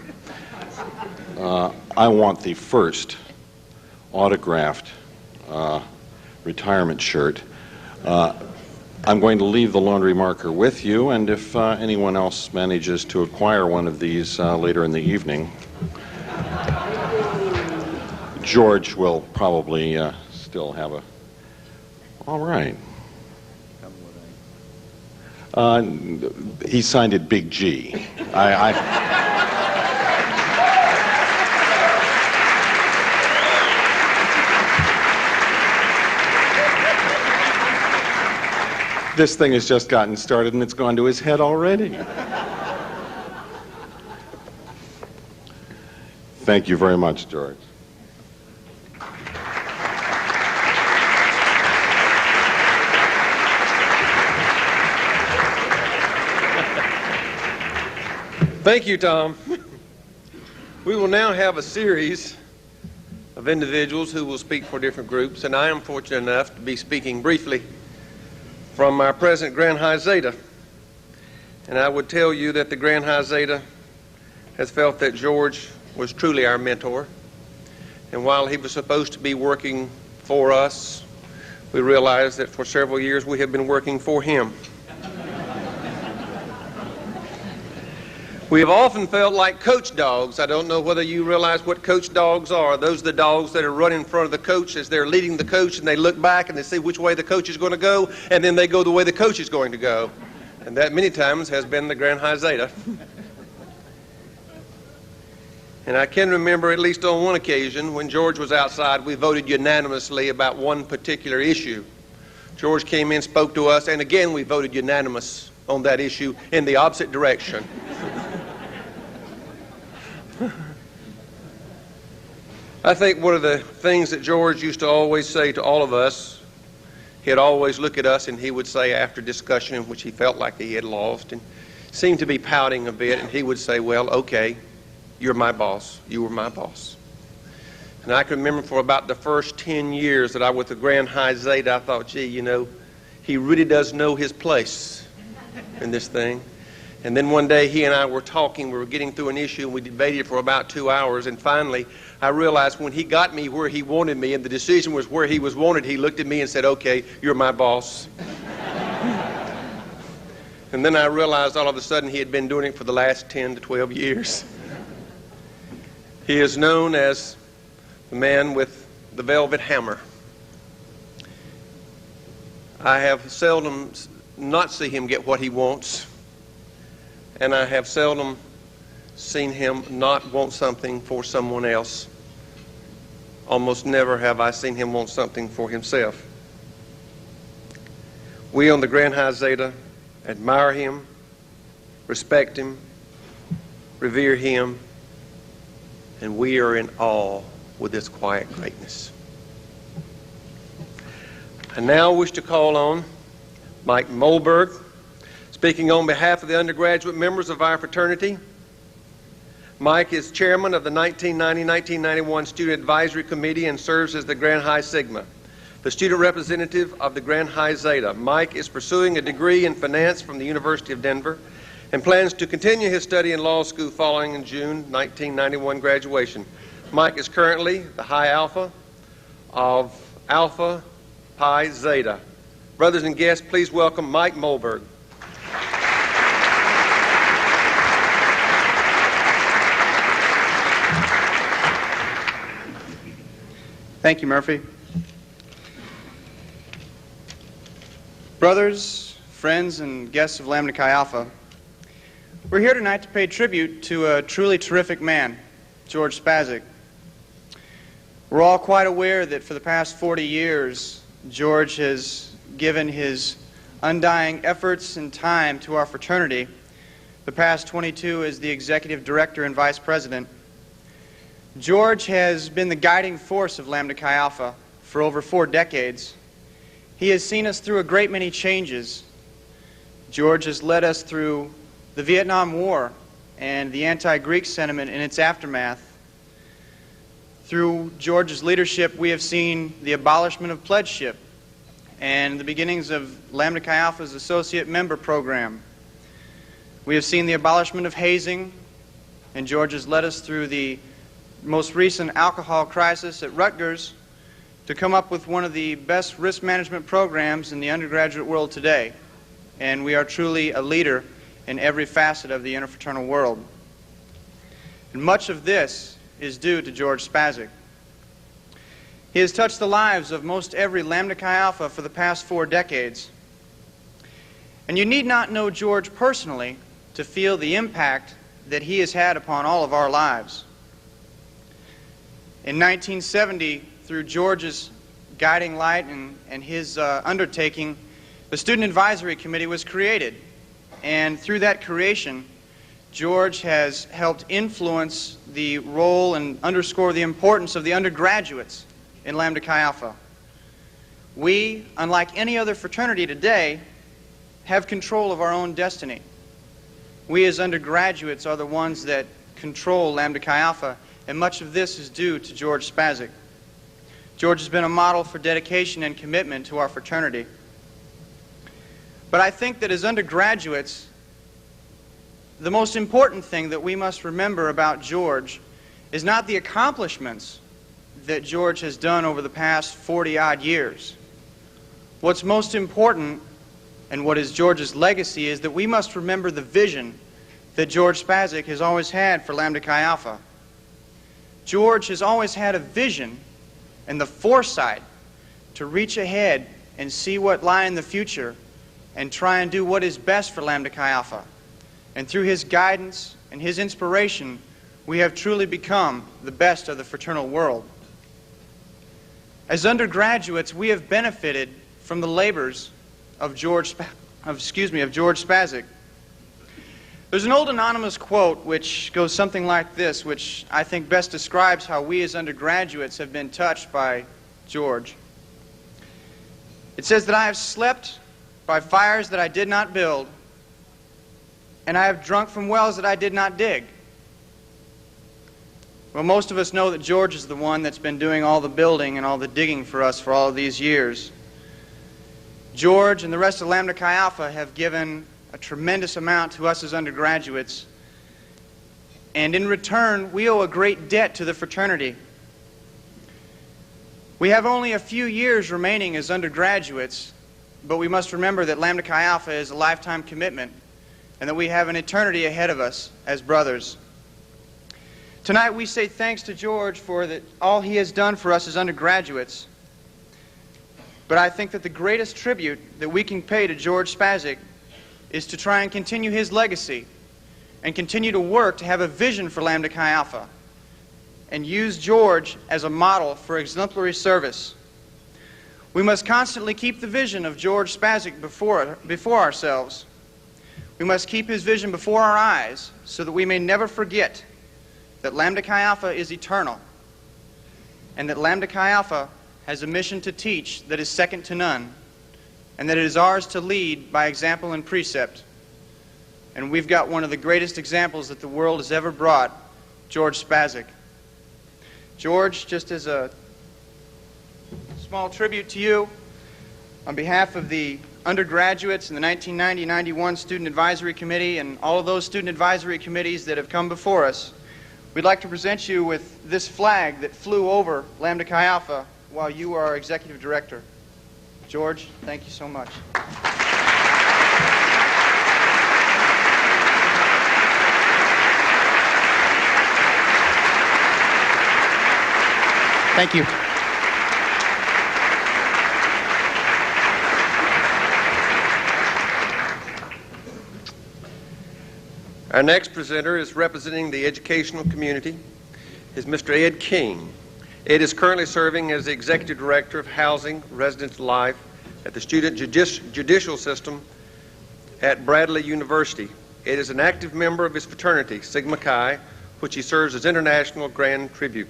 I want the first autographed retirement shirt. I'm going to leave the laundry marker with you, and if anyone else manages to acquire one of these later in the evening, George will probably still have a... All right. He signed it Big G. This thing has just gotten started and it's gone to his head already. Thank you very much, George. Thank you, Tom. We will now have a series of individuals who will speak for different groups, and I am fortunate enough to be speaking briefly from our present Grand High Zeta. And I would tell you that the Grand High Zeta has felt that George was truly our mentor. And while he was supposed to be working for us, we realized that for several years we have been working for him. We have often felt like coach dogs. I don't know whether you realize what coach dogs are. Those are the dogs that are running in front of the coach as they're leading the coach, and they look back and they see which way the coach is going to go, and then they go the way the coach is going to go. And that many times has been the Grand High Zeta. And I can remember at least on one occasion when George was outside, we voted unanimously about one particular issue. George came in, spoke to us, and again we voted unanimous on that issue in the opposite direction. I think one of the things that George used to always say to all of us, he'd always look at us and he would say after discussion in which he felt like he had lost and seemed to be pouting a bit, and he would say, well, okay, you're my boss. You were my boss. And I can remember for about the first 10 years that I was with the Grand High Zeta, I thought, gee, you know, he really does know his place in this thing. And then one day he and I were talking, we were getting through an issue, and we debated for about 2 hours, and finally I realized when he got me where he wanted me and the decision was where he was wanted, he looked at me and said, okay, you're my boss. And then I realized all of a sudden he had been doing it for the last 10 to 12 years. He is known as the man with the velvet hammer. I have seldom not seen him get what he wants, and I have seldom seen him not want something for someone else. Almost never have I seen him want something for himself. We on the Grand High Zeta admire him, respect him, revere him, and we are in awe with his quiet greatness. I now wish to call on Mike Moberg, speaking on behalf of the undergraduate members of our fraternity. Mike is chairman of the 1990-1991 Student Advisory Committee and serves as the Grand High Sigma, the student representative of the Grand High Zeta. Mike is pursuing a degree in finance from the University of Denver and plans to continue his study in law school following in June 1991 graduation. Mike is currently the High Alpha of Alpha Pi Zeta. Brothers and guests, please welcome Mike Moberg. Thank you, Murphy. Brothers, friends, and guests of Lambda Chi Alpha, We're here tonight to pay tribute to a truly terrific man, George Spasyk. We're all quite aware that for the past 40 years, George has given his undying efforts and time to our fraternity. The past 22 as the executive director and vice president. George has been the guiding force of Lambda Chi Alpha for over 4 decades. He has seen us through a great many changes. George has led us through the Vietnam War and the anti-Greek sentiment in its aftermath. Through George's leadership, we have seen the abolishment of pledgeship and the beginnings of Lambda Chi Alpha's associate member program. We have seen the abolishment of hazing, and George has led us through the most recent alcohol crisis at Rutgers to come up with one of the best risk management programs in the undergraduate world today. And we are truly a leader in every facet of the interfraternal world. And much of this is due to George Spasyk. He has touched the lives of most every Lambda Chi Alpha for the past 4 decades. And you need not know George personally to feel the impact that he has had upon all of our lives. In 1970, through George's guiding light and his undertaking, the Student Advisory Committee was created. And through that creation, George has helped influence the role and underscore the importance of the undergraduates in Lambda Chi Alpha. We, unlike any other fraternity today, have control of our own destiny. We as undergraduates are the ones that control Lambda Chi Alpha, and much of this is due to George Spasyk. George has been a model for dedication and commitment to our fraternity. But I think that as undergraduates, the most important thing that we must remember about George is not the accomplishments that George has done over the past 40-odd years. What's most important, and what is George's legacy, is that we must remember the vision that George Spasyk has always had for Lambda Chi Alpha. George has always had a vision and the foresight to reach ahead and see what lie in the future and try and do what is best for Lambda Chi Alpha. And through his guidance and his inspiration, we have truly become the best of the fraternal world. As undergraduates, we have benefited from the labors of George Spasyk. There's an old anonymous quote which goes something like this, which I think best describes how we as undergraduates have been touched by George. It says that I have slept by fires that I did not build, and I have drunk from wells that I did not dig. Well, most of us know that George is the one that's been doing all the building and all the digging for us for all of these years. George and the rest of Lambda Chi Alpha have given a tremendous amount to us as undergraduates, and in return, we owe a great debt to the fraternity. We have only a few years remaining as undergraduates, but we must remember that Lambda Chi Alpha is a lifetime commitment and that we have an eternity ahead of us as brothers. Tonight we say thanks to George for all he has done for us as undergraduates. But I think that the greatest tribute that we can pay to George Spasyk is to try and continue his legacy and continue to work to have a vision for Lambda Chi Alpha and use George as a model for exemplary service. We must constantly keep the vision of George Spasyk before ourselves. We must keep his vision before our eyes so that we may never forget that Lambda Chi Alpha is eternal and that Lambda Chi Alpha has a mission to teach that is second to none, and that it is ours to lead by example and precept. And we've got one of the greatest examples that the world has ever brought, George Spasyk. George, just as a small tribute to you, on behalf of the undergraduates in the 1990-91 Student Advisory Committee and all of those student advisory committees that have come before us, we'd like to present you with this flag that flew over Lambda Chi Alpha while you were our executive director. George, thank you so much. Thank you. Our next presenter is representing the educational community, is Mr. Ed King. Ed is currently serving as the Executive Director of Housing, Residence Life at the Student Judicial System at Bradley University. Ed is an active member of his fraternity, Sigma Chi, which he serves as International Grand Tribute.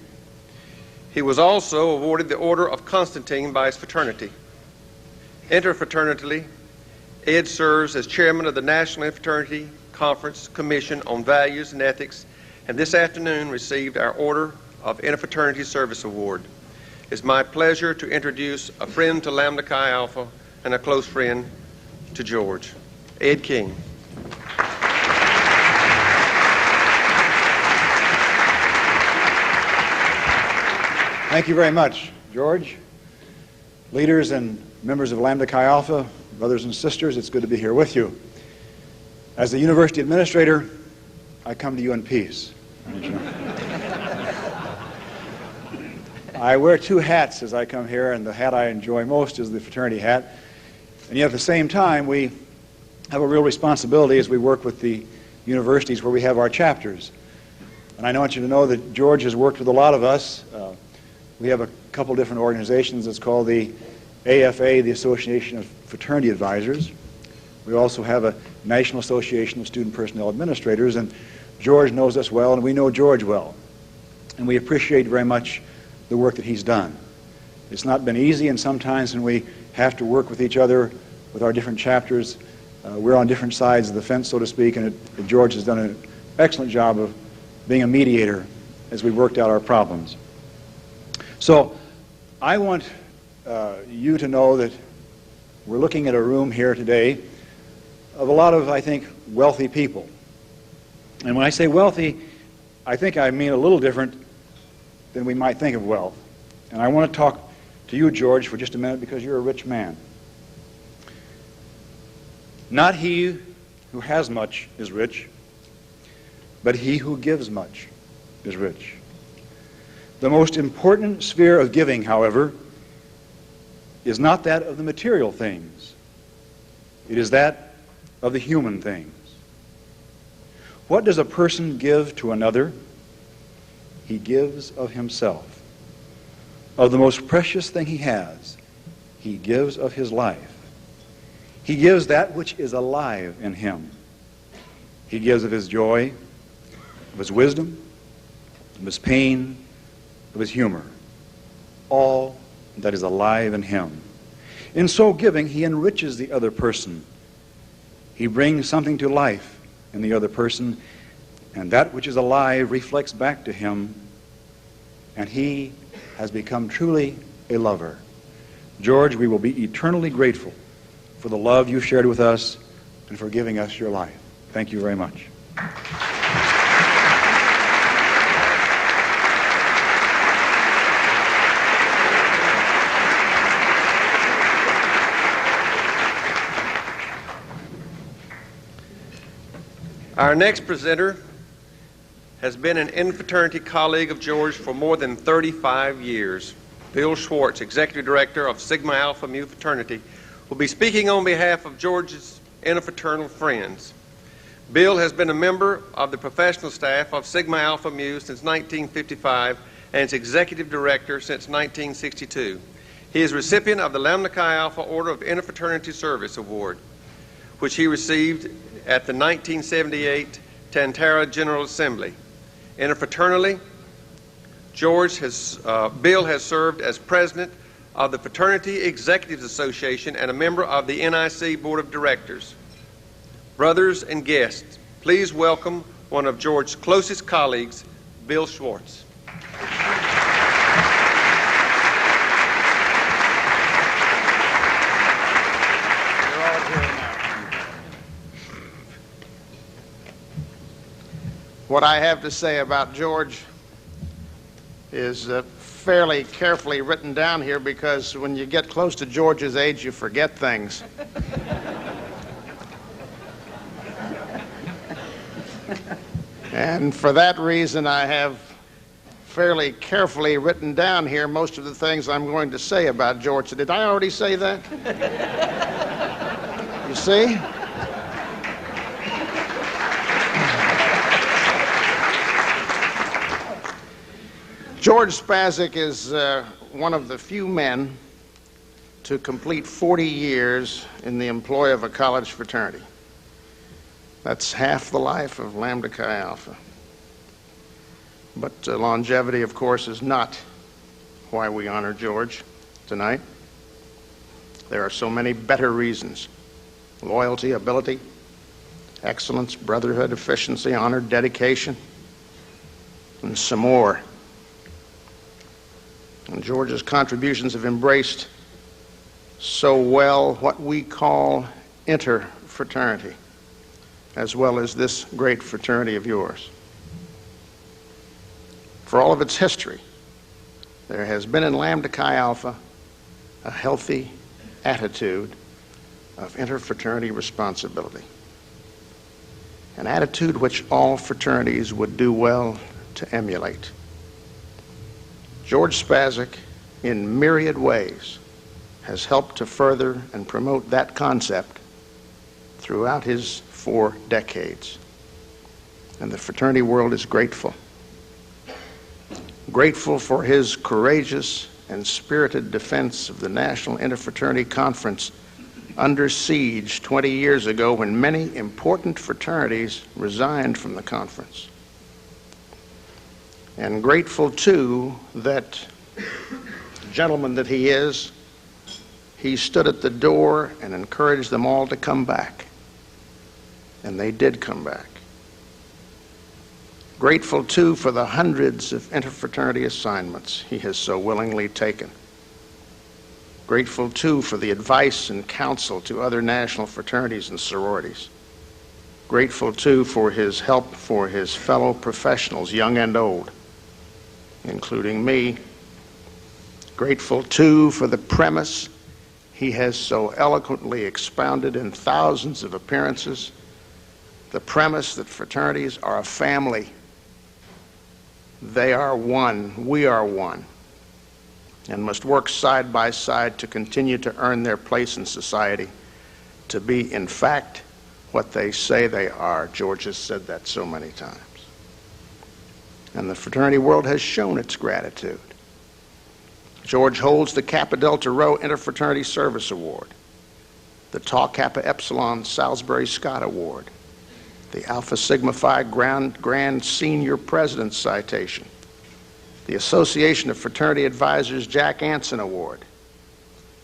He was also awarded the Order of Constantine by his fraternity. Interfraternity, Ed serves as Chairman of the National Interfraternity Conference Commission on Values and Ethics, and this afternoon received our Order of Interfraternity Service Award. It's my pleasure to introduce a friend to Lambda Chi Alpha and a close friend to George, Ed King. Thank you very much, George. Leaders and members of Lambda Chi Alpha, brothers and sisters, it's good to be here with you. As the university administrator, I come to you in peace. I wear two hats as I come here, and the hat I enjoy most is the fraternity hat. And yet at the same time, we have a real responsibility as we work with the universities where we have our chapters. And I want you to know that George has worked with a lot of us. We have a couple different organizations. It's called the AFA, the Association of Fraternity Advisors. We also have a National Association of Student Personnel Administrators, and George knows us well, and we know George well. And we appreciate very much the work that he's done. It's not been easy, and sometimes when we have to work with each other, with our different chapters, we're on different sides of the fence, so to speak, and George has done an excellent job of being a mediator as we worked out our problems. So I want you to know that we're looking at a room here today of a lot of, I think, wealthy people. And when I say wealthy, I think I mean a little different than we might think of wealth. And I want to talk to you, George, for just a minute because you're a rich man. Not he who has much is rich, but he who gives much is rich. The most important sphere of giving, however, is not that of the material things. It is that of the human things. What does a person give to another? He gives of himself. Of the most precious thing he has, he gives of his life. He gives that which is alive in him. He gives of his joy, of his wisdom, of his pain, of his humor, all that is alive in him. In so giving, he enriches the other person. He brings something to life in the other person, and that which is alive reflects back to him, and he has become truly a lover. George, we will be eternally grateful for the love you shared with us and for giving us your life. Thank you very much. Our next presenter has been an in-fraternity colleague of George for more than 35 years. Bill Schwartz, Executive Director of Sigma Alpha Mu Fraternity, will be speaking on behalf of George's interfraternal friends. Bill has been a member of the professional staff of Sigma Alpha Mu since 1955 and its Executive Director since 1962. He is recipient of the Lambda Chi Alpha Order of Interfraternity Service Award, which he received at the 1978 Tantara General Assembly. Interfraternally, Bill has served as president of the Fraternity Executives Association and a member of the NIC Board of Directors. Brothers and guests, please welcome one of George's closest colleagues, Bill Schwartz. What I have to say about George is fairly carefully written down here because when you get close to George's age, you forget things. And for that reason, I have fairly carefully written down here most of the things I'm going to say about George. Did I already say that? You see? George Spasyk is one of the few men to complete 40 years in the employ of a college fraternity. That's half the life of Lambda Chi Alpha. But longevity, of course, is not why we honor George tonight. There are so many better reasons: loyalty, ability, excellence, brotherhood, efficiency, honor, dedication, and some more. And George's contributions have embraced so well what we call interfraternity, as well as this great fraternity of yours. For all of its history, there has been in Lambda Chi Alpha a healthy attitude of interfraternity responsibility, an attitude which all fraternities would do well to emulate. George Spasyk, in myriad ways, has helped to further and promote that concept throughout his 4 decades. And the fraternity world is grateful. Grateful for his courageous and spirited defense of the National Interfraternity Conference under siege 20 years ago, when many important fraternities resigned from the conference. And grateful, too, that, gentleman that he is, he stood at the door and encouraged them all to come back. And they did come back. Grateful, too, for the hundreds of interfraternity assignments he has so willingly taken. Grateful, too, for the advice and counsel to other national fraternities and sororities. Grateful, too, for his help for his fellow professionals, young and old, including me. Grateful, too, for the premise he has so eloquently expounded in thousands of appearances, the premise that fraternities are a family. They are one, we are one, and must work side by side to continue to earn their place in society, to be, in fact, what they say they are. George has said that so many times. And the fraternity world has shown its gratitude. George holds the Kappa Delta Rho Interfraternity Service Award, the Tau Kappa Epsilon Salisbury Scott Award, the Alpha Sigma Phi Grand Senior President's Citation, the Association of Fraternity Advisors Jack Anson Award,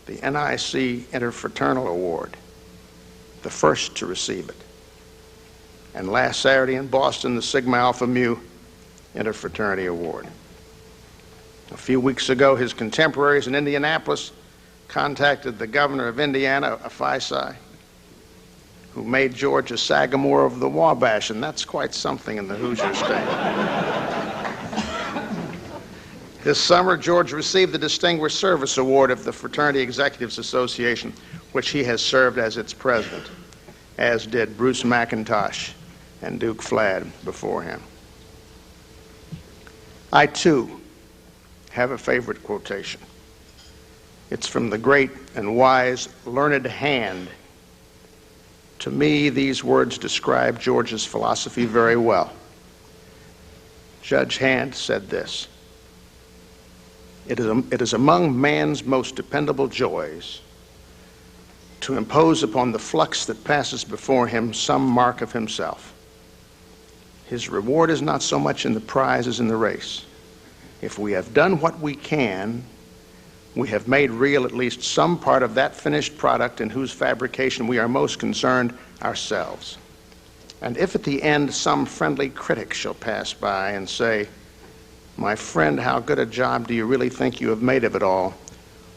the NIC Interfraternal Award, the first to receive it, and last Saturday in Boston, the Sigma Alpha Mu Interfraternity Award. A few weeks ago, his contemporaries in Indianapolis contacted the governor of Indiana, a Phi Psi, who made George a Sagamore of the Wabash, and that's quite something in the Hoosier State. This summer, George received the Distinguished Service Award of the Fraternity Executives Association, which he has served as its president, as did Bruce McIntosh and Duke Flad before him. I, too, have a favorite quotation. It's from the great and wise learned Hand. To me, these words describe George's philosophy very well. Judge Hand said this: It is among man's most dependable joys to impose upon the flux that passes before him some mark of himself. His reward is not so much in the prize as in the race. If we have done what we can, we have made real at least some part of that finished product in whose fabrication we are most concerned ourselves. And if at the end some friendly critic shall pass by and say, "My friend, how good a job do you really think you have made of it all?"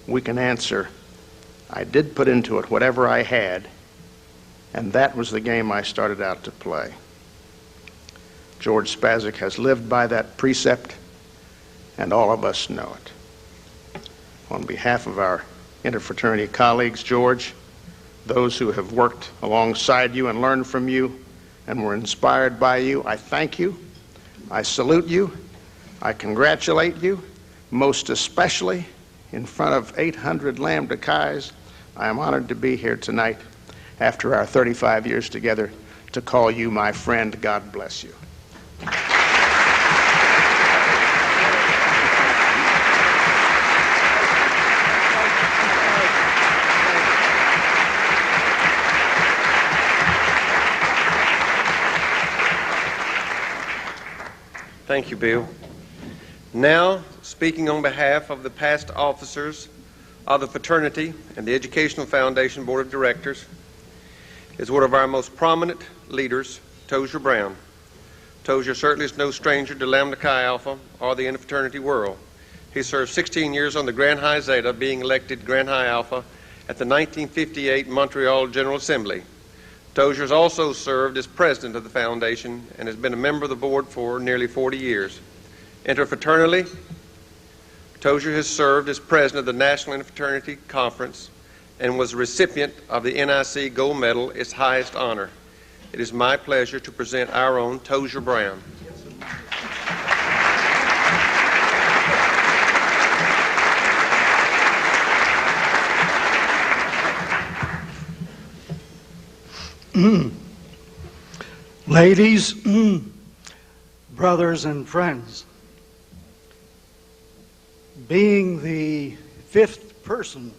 we can answer, "I did put into it whatever I had, and that was the game I started out to play." George Spasyk has lived by that precept, and all of us know it. On behalf of our interfraternity colleagues, George, those who have worked alongside you and learned from you and were inspired by you, I thank you, I salute you, I congratulate you, most especially in front of 800 Lambda Chis. I am honored to be here tonight after our 35 years together to call you my friend. God bless you. Thank you, Bill. Now, speaking on behalf of the past officers of the fraternity and the Educational Foundation Board of Directors, is one of our most prominent leaders, Tozier Brown. Tozier certainly is no stranger to Lambda Chi Alpha or the interfraternity world. He served 16 years on the Grand High Zeta, being elected Grand High Alpha at the 1958 Montreal General Assembly. Tozier has also served as president of the foundation and has been a member of the board for nearly 40 years. Interfraternally, Tozier has served as president of the National Interfraternity Conference and was a recipient of the NIC Gold Medal, its highest honor. It is my pleasure to present our own Tozier Brown. Ladies, brothers and friends, being the fifth person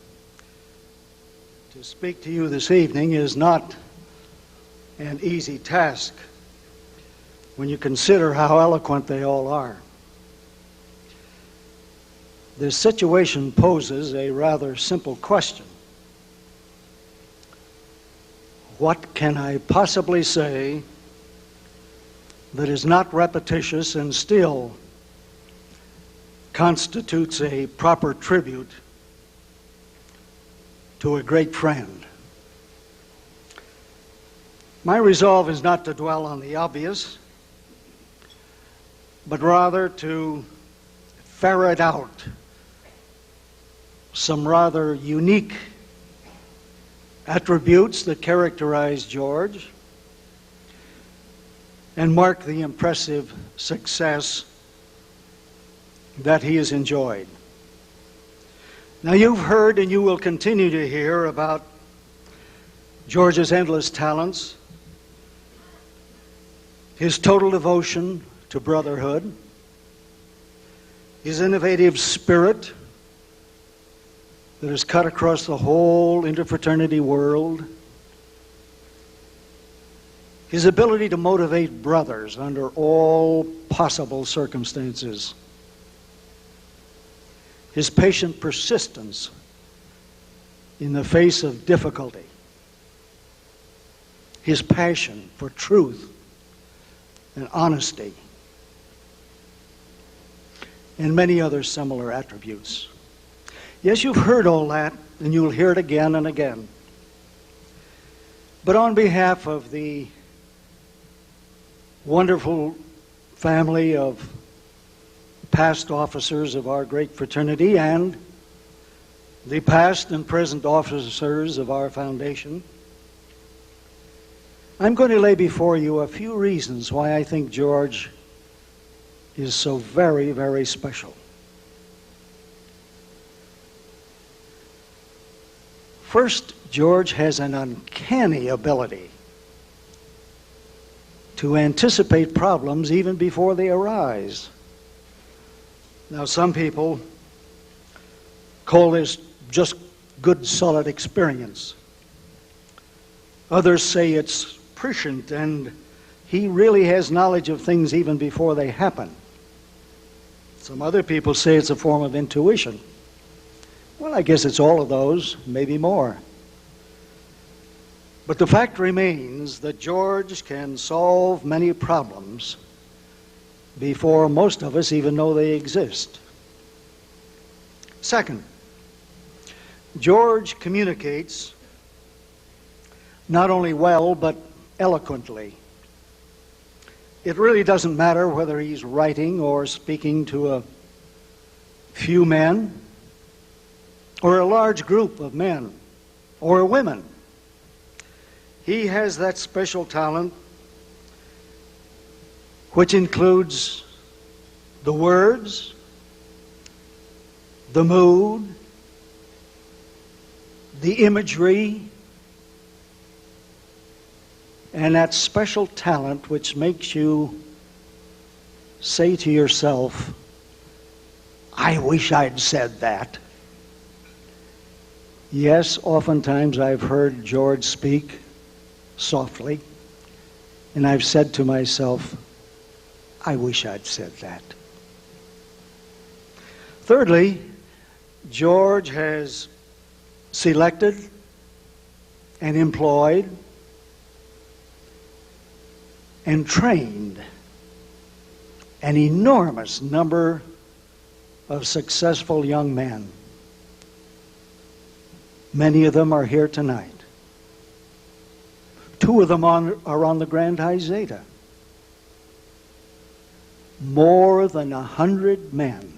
to speak to you this evening is not an easy task when you consider how eloquent they all are. This situation poses a rather simple question. What can I possibly say that is not repetitious and still constitutes a proper tribute to a great friend? My resolve is not to dwell on the obvious, but rather to ferret out some rather unique attributes that characterize George and mark the impressive success that he has enjoyed. Now, you've heard and you will continue to hear about George's endless talents, his total devotion to brotherhood, his innovative spirit that has cut across the whole interfraternity world, his ability to motivate brothers under all possible circumstances, his patient persistence in the face of difficulty, his passion for truth and honesty, and many other similar attributes. Yes, you've heard all that, and you'll hear it again and again. But on behalf of the wonderful family of past officers of our great fraternity and the past and present officers of our foundation, I'm going to lay before you a few reasons why I think George is so very, very special. First, George has an uncanny ability to anticipate problems even before they arise. Now, some people call this just good, solid experience. Others say it's prescient, and he really has knowledge of things even before they happen. Some other people say it's a form of intuition. Well, I guess it's all of those, maybe more. But the fact remains that George can solve many problems before most of us even know they exist. Second, George communicates not only well, but eloquently. It really doesn't matter whether he's writing or speaking to a few men, or a large group of men or women. He has that special talent which includes the words, the mood, the imagery, and that special talent which makes you say to yourself, I wish I'd said that. Yes, oftentimes I've heard George speak softly, and I've said to myself, I wish I'd said that. Thirdly, George has selected and employed and trained an enormous number of successful young men. Many of them are here tonight. 2 of them are on the Grand High Zeta. More than 100 men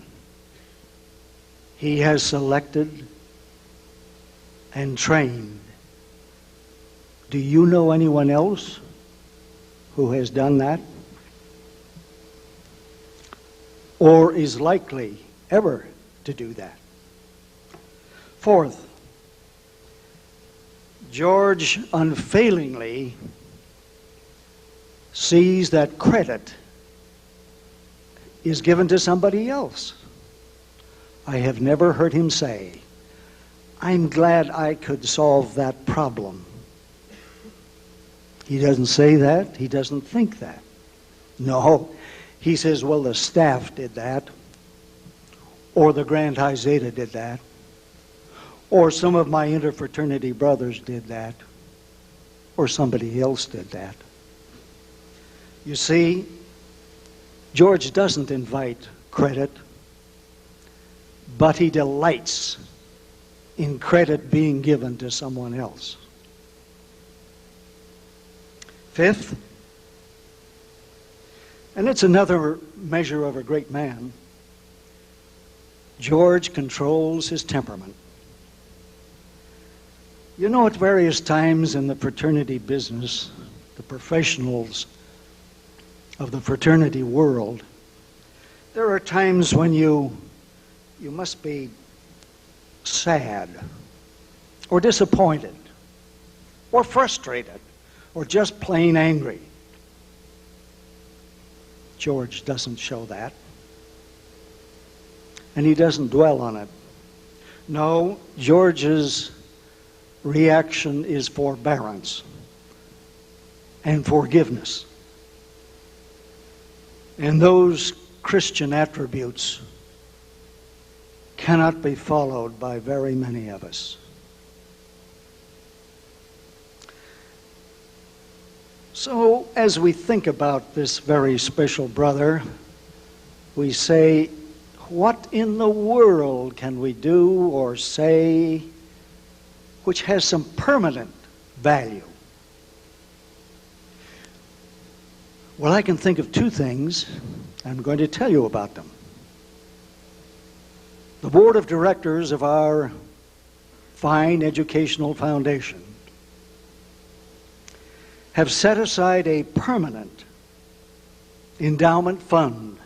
he has selected and trained. Do you know anyone else who has done that? Or is likely ever to do that? Fourth, George unfailingly sees that credit is given to somebody else. I have never heard him say, "I'm glad I could solve that problem." He doesn't say that. He doesn't think that. No. He says, well, the staff did that, or the Grand High Zeta did that, or some of my interfraternity brothers did that, or somebody else did that. You see, George doesn't invite credit, but he delights in credit being given to someone else. Fifth, and it's another measure of a great man, George controls his temperament. You know, at various times in the fraternity business, the professionals of the fraternity world, there are times when you must be sad or disappointed or frustrated or just plain angry. George doesn't show that. And he doesn't dwell on it. No, George's reaction is forbearance and forgiveness. And those Christian attributes cannot be followed by very many of us. So, as we think about this very special brother, we say, what in the world can we do or say which has some permanent value? Well, I can think of 2 things. I'm going to tell you about them. The board of directors of our fine educational foundation have set aside a permanent endowment fund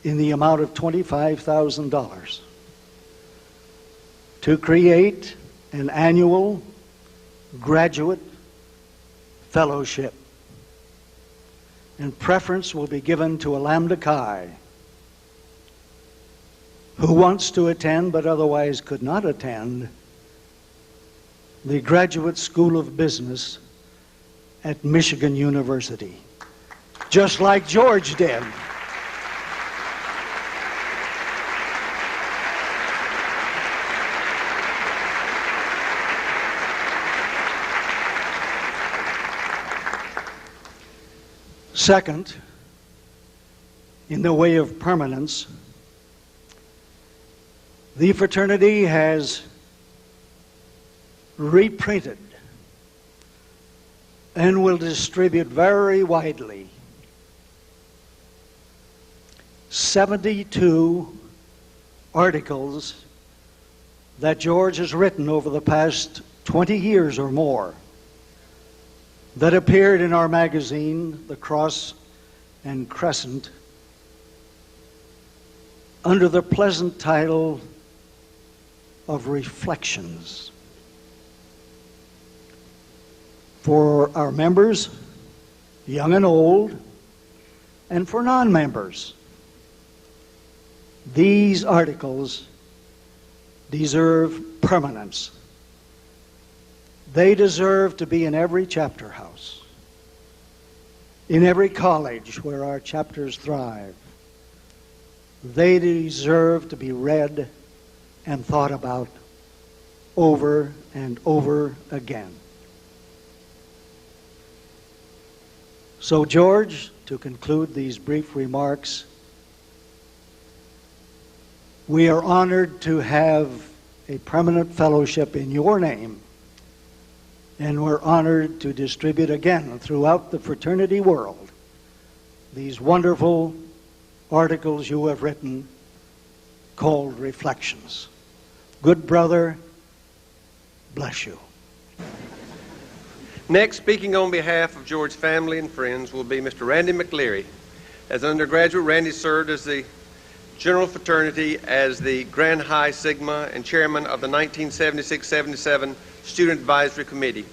in the amount of $25,000 to create an annual graduate fellowship. And preference will be given to a Lambda Chi who wants to attend but otherwise could not attend the Graduate School of Business at Michigan University, just like George did. Second, in the way of permanence, the fraternity has reprinted and will distribute very widely 72 articles that George has written over the past 20 years or more that appeared in our magazine, The Cross and Crescent, under the pleasant title of Reflections. For our members, young and old, and for non-members, these articles deserve permanence. They deserve to be in every chapter house, in every college where our chapters thrive. They deserve to be read and thought about over and over again. So, George, to conclude these brief remarks, we are honored to have a permanent fellowship in your name, and we're honored to distribute again throughout the fraternity world these wonderful articles you have written called Reflections. Good brother, bless you. Next, speaking on behalf of George's family and friends, will be Mr. Randy McCleary. As an undergraduate, Randy served as the General Fraternity as the Grand High Sigma and chairman of the 1976-77 Student Advisory Committee.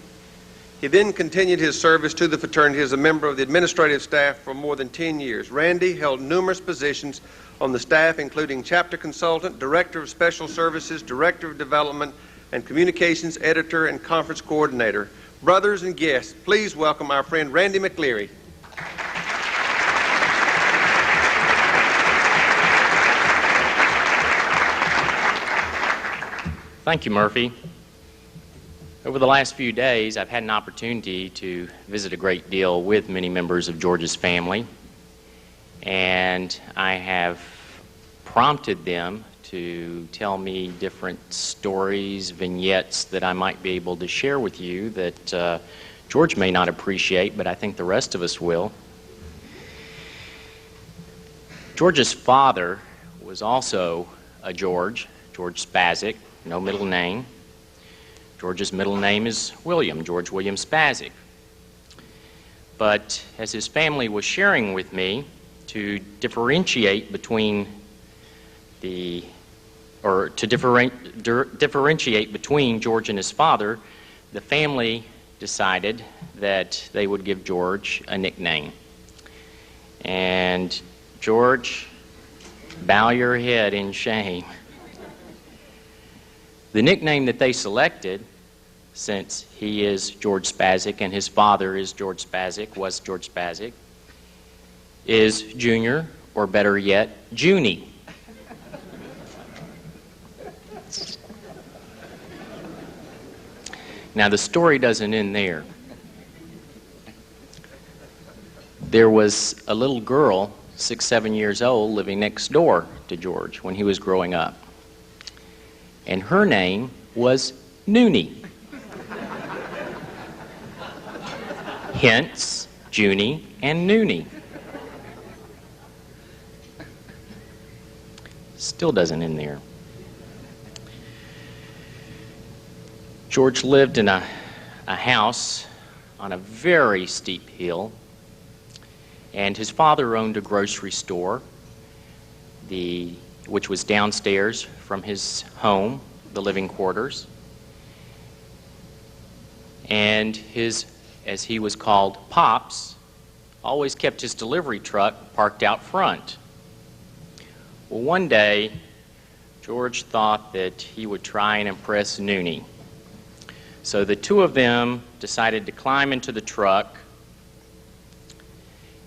He then continued his service to the fraternity as a member of the administrative staff for more than 10 years. Randy held numerous positions on the staff, including chapter consultant, director of special services, director of development, and communications editor and conference coordinator. Brothers and guests, please welcome our friend Randy McCleary. Thank you, Murphy. Over the last few days, I've had an opportunity to visit a great deal with many members of George's family, and I have prompted them to tell me different stories, vignettes that I might be able to share with you that George may not appreciate, but I think the rest of us will. George's father was also a George Spasyk, no middle name. George's middle name is William, George William Spasyk. But as his family was sharing with me, to differentiate between differentiate between George and his father, the family decided that they would give George a nickname. And George, bow your head in shame. The nickname that they selected, since he is George Spasyk and his father is George Spasyk, was George Spasyk, is Junior, or better yet, Junie. Now, the story doesn't end there. There was a little girl, 6, 7 years old, living next door to George when he was growing up. And her name was Noonie. Hence, Junie and Noonie. Still doesn't end there. George lived in a house on a very steep hill, and his father owned a grocery store, which was downstairs from his home, the living quarters. And his, as he was called, Pops, always kept his delivery truck parked out front. Well, one day, George thought that he would try and impress Noonie. So the two of them decided to climb into the truck,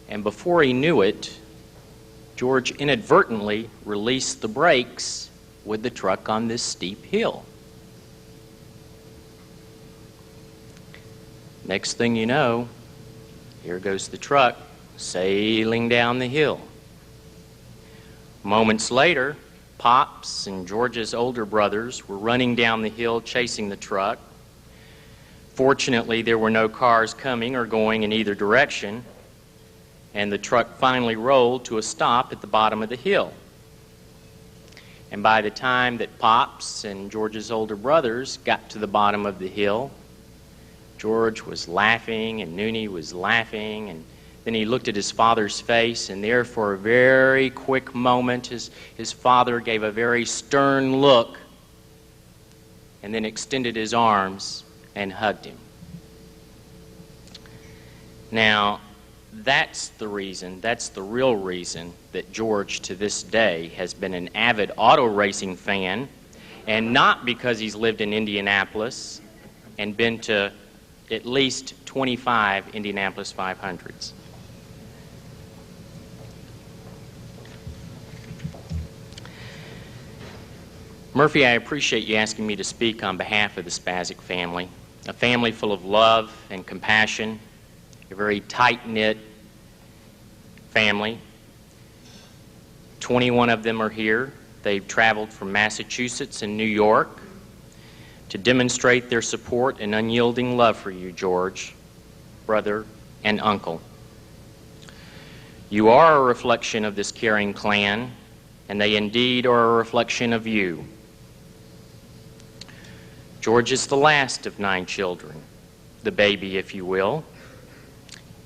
and before he knew it, George inadvertently released the brakes with the truck on this steep hill. Next thing you know, here goes the truck sailing down the hill. Moments later, Pops and George's older brothers were running down the hill chasing the truck. Fortunately, there were no cars coming or going in either direction, and the truck finally rolled to a stop at the bottom of the hill. And by the time that Pops and George's older brothers got to the bottom of the hill, George was laughing and Noonie was laughing, and then he looked at his father's face, and there for a very quick moment his father gave a very stern look and then extended his arms and hugged him. Now, that's the reason, that's the real reason that George to this day has been an avid auto racing fan, and not because he's lived in Indianapolis and been to at least 25 Indianapolis 500s. Murphy, I appreciate you asking me to speak on behalf of the Spasyk family, a family full of love and compassion, a very tight-knit family. 21 of them are here. They've traveled from Massachusetts and New York to demonstrate their support and unyielding love for you, George, brother, and uncle. You are a reflection of this caring clan, and they indeed are a reflection of you. George is the last of 9 children, the baby, if you will.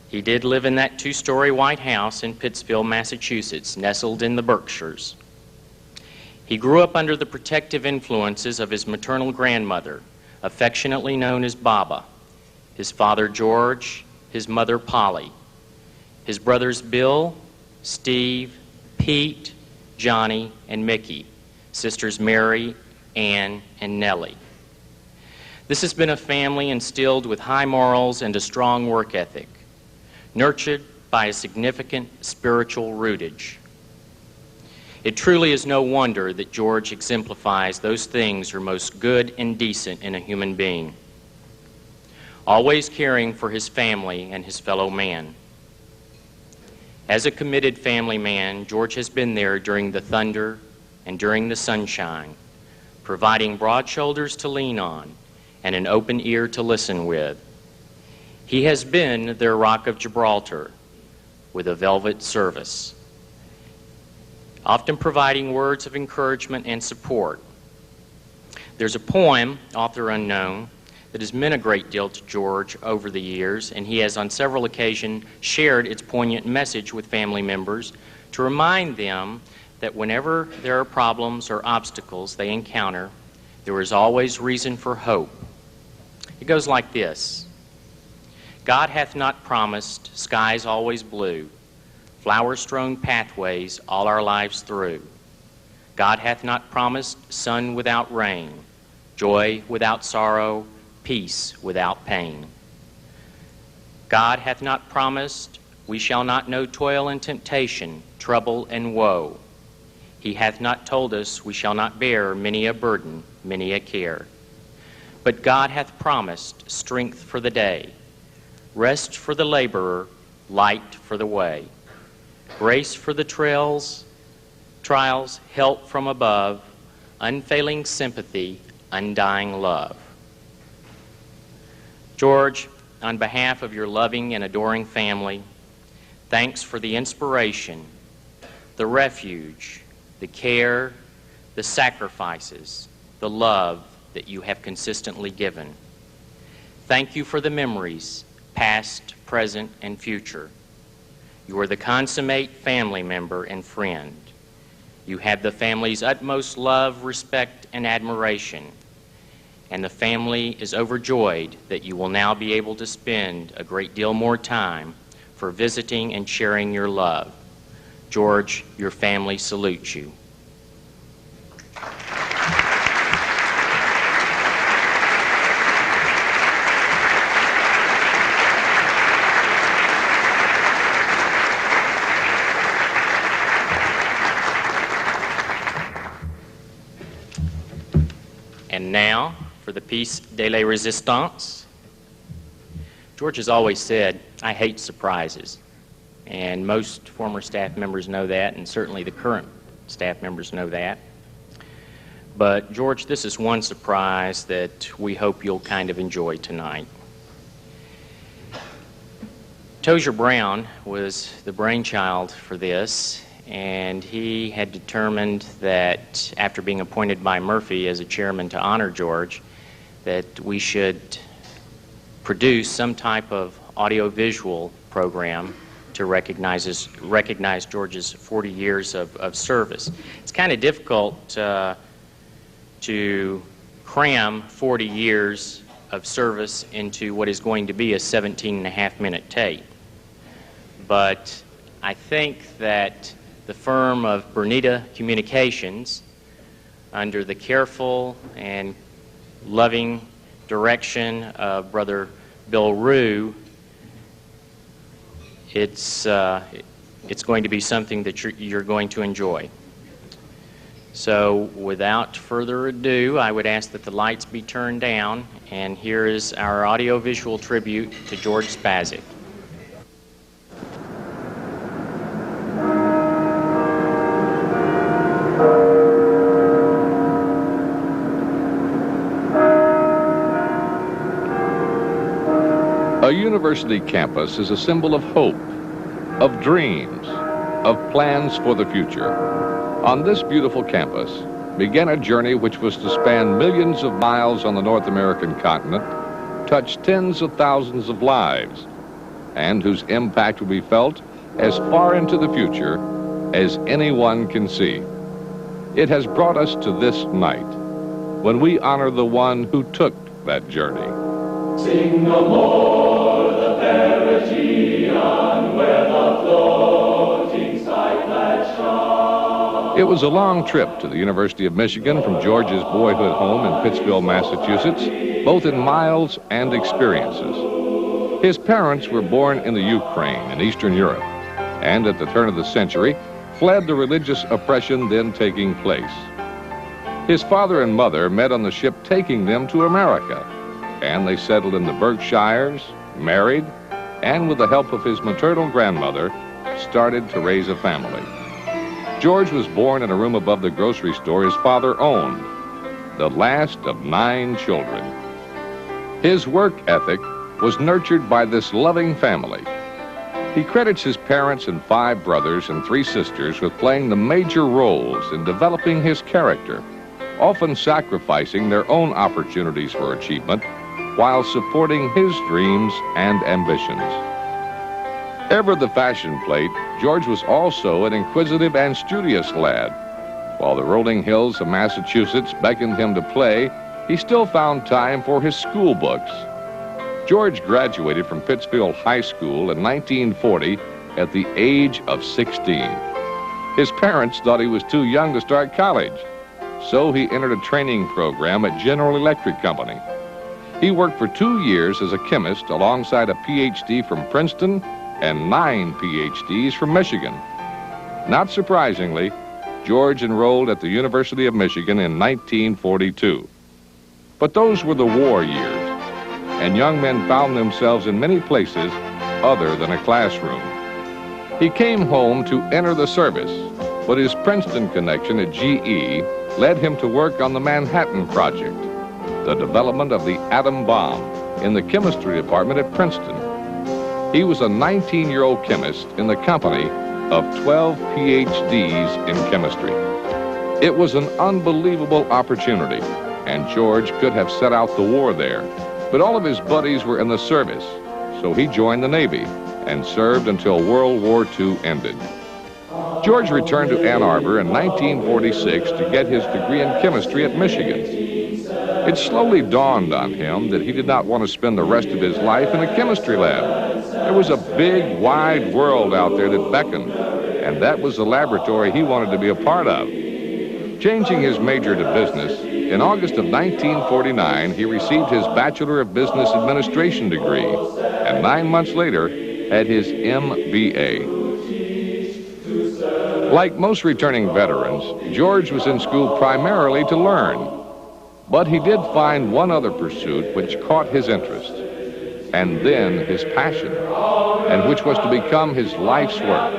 He did live in that 2-story white house in Pittsfield, Massachusetts, nestled in the Berkshires. He grew up under the protective influences of his maternal grandmother, affectionately known as Baba, his father George, his mother Polly, his brothers Bill, Steve, Pete, Johnny, and Mickey, sisters Mary, Ann, and Nellie. This has been a family instilled with high morals and a strong work ethic, nurtured by a significant spiritual rootage. It truly is no wonder that George exemplifies those things are most good and decent in a human being, always caring for his family and his fellow man. As a committed family man, George has been there during the thunder and during the sunshine, providing broad shoulders to lean on and an open ear to listen with. He has been their Rock of Gibraltar with a velvet service, often providing words of encouragement and support. There's a poem, author unknown, that has meant a great deal to George over the years, and he has on several occasions shared its poignant message with family members to remind them that whenever there are problems or obstacles they encounter, there is always reason for hope. It goes like this: God hath not promised skies always blue, flower-strewn pathways all our lives through. God hath not promised sun without rain, joy without sorrow, peace without pain. God hath not promised we shall not know toil and temptation, trouble and woe. He hath not told us we shall not bear many a burden, many a care. But God hath promised strength for the day, rest for the laborer, light for the way, grace for the trials, help from above, unfailing sympathy, undying love. George, on behalf of your loving and adoring family, thanks for the inspiration, the refuge, the care, the sacrifices, the love that you have consistently given. Thank you for the memories, past, present, and future. You are the consummate family member and friend. You have the family's utmost love, respect, and admiration. And the family is overjoyed that you will now be able to spend a great deal more time for visiting and sharing your love. George, your family salutes you. And now, for the piece de la Resistance. George has always said, I hate surprises. And most former staff members know that, and certainly the current staff members know that. But George, this is one surprise that we hope you'll kind of enjoy tonight. Tozier Brown was the brainchild for this, and he had determined that after being appointed by Murphy as a chairman to honor George, that we should produce some type of audiovisual program to recognize George's 40 years of service. It's kind of difficult to cram 40 years of service into what is going to be a 17.5-minute tape. But I think that the firm of Bernita Communications, under the careful and loving direction of Brother Bill Rue, it's going to be something that you're going to enjoy. So without further ado, I would ask that the lights be turned down, and here is our audiovisual tribute to George Spasyk. A university campus is a symbol of hope, of dreams, of plans for the future. On this beautiful campus began a journey which was to span millions of miles on the North American continent, touch tens of thousands of lives, and whose impact will be felt as far into the future as anyone can see. It has brought us to this night, when we honor the one who took that journey. Sing no more the Perigean, where the floating sky-clad shone. It was a long trip to the University of Michigan from George's boyhood home in Pittsville, Massachusetts, both in miles and experiences. His parents were born in the Ukraine in Eastern Europe, and at the turn of the century, fled the religious oppression then taking place. His father and mother met on the ship taking them to America, and they settled in the Berkshires, married, and with the help of his maternal grandmother, started to raise a family. George was born in a room above the grocery store his father owned, the last of 9 children. His work ethic was nurtured by this loving family. He credits his parents and 5 brothers and 3 sisters with playing the major roles in developing his character, often sacrificing their own opportunities for achievement while supporting his dreams and ambitions. Ever the fashion plate, George was also an inquisitive and studious lad. While the rolling hills of Massachusetts beckoned him to play, he still found time for his school books. George graduated from Pittsfield High School in 1940 at the age of 16. His parents thought he was too young to start college, so he entered a training program at General Electric Company. He worked for 2 years as a chemist alongside a PhD from Princeton and 9 PhDs from Michigan. Not surprisingly, George enrolled at the University of Michigan in 1942. But those were the war years, and young men found themselves in many places other than a classroom. He came home to enter the service, but his Princeton connection at GE led him to work on the Manhattan Project, the development of the atom bomb, in the chemistry department at Princeton. He was a 19-year-old chemist in the company of 12 PhDs in chemistry. It was an unbelievable opportunity, and George could have set out the war there, but all of his buddies were in the service, so he joined the Navy and served until World War II ended. George returned to Ann Arbor in 1946 to get his degree in chemistry at Michigan. It slowly dawned on him that he did not want to spend the rest of his life in a chemistry lab. There was a big, wide world out there that beckoned, and that was the laboratory he wanted to be a part of. Changing his major to business, in August of 1949, he received his Bachelor of Business Administration degree, and 9 months later, had his MBA. Like most returning veterans, George was in school primarily to learn. But he did find one other pursuit which caught his interest, and then his passion, and which was to become his life's work.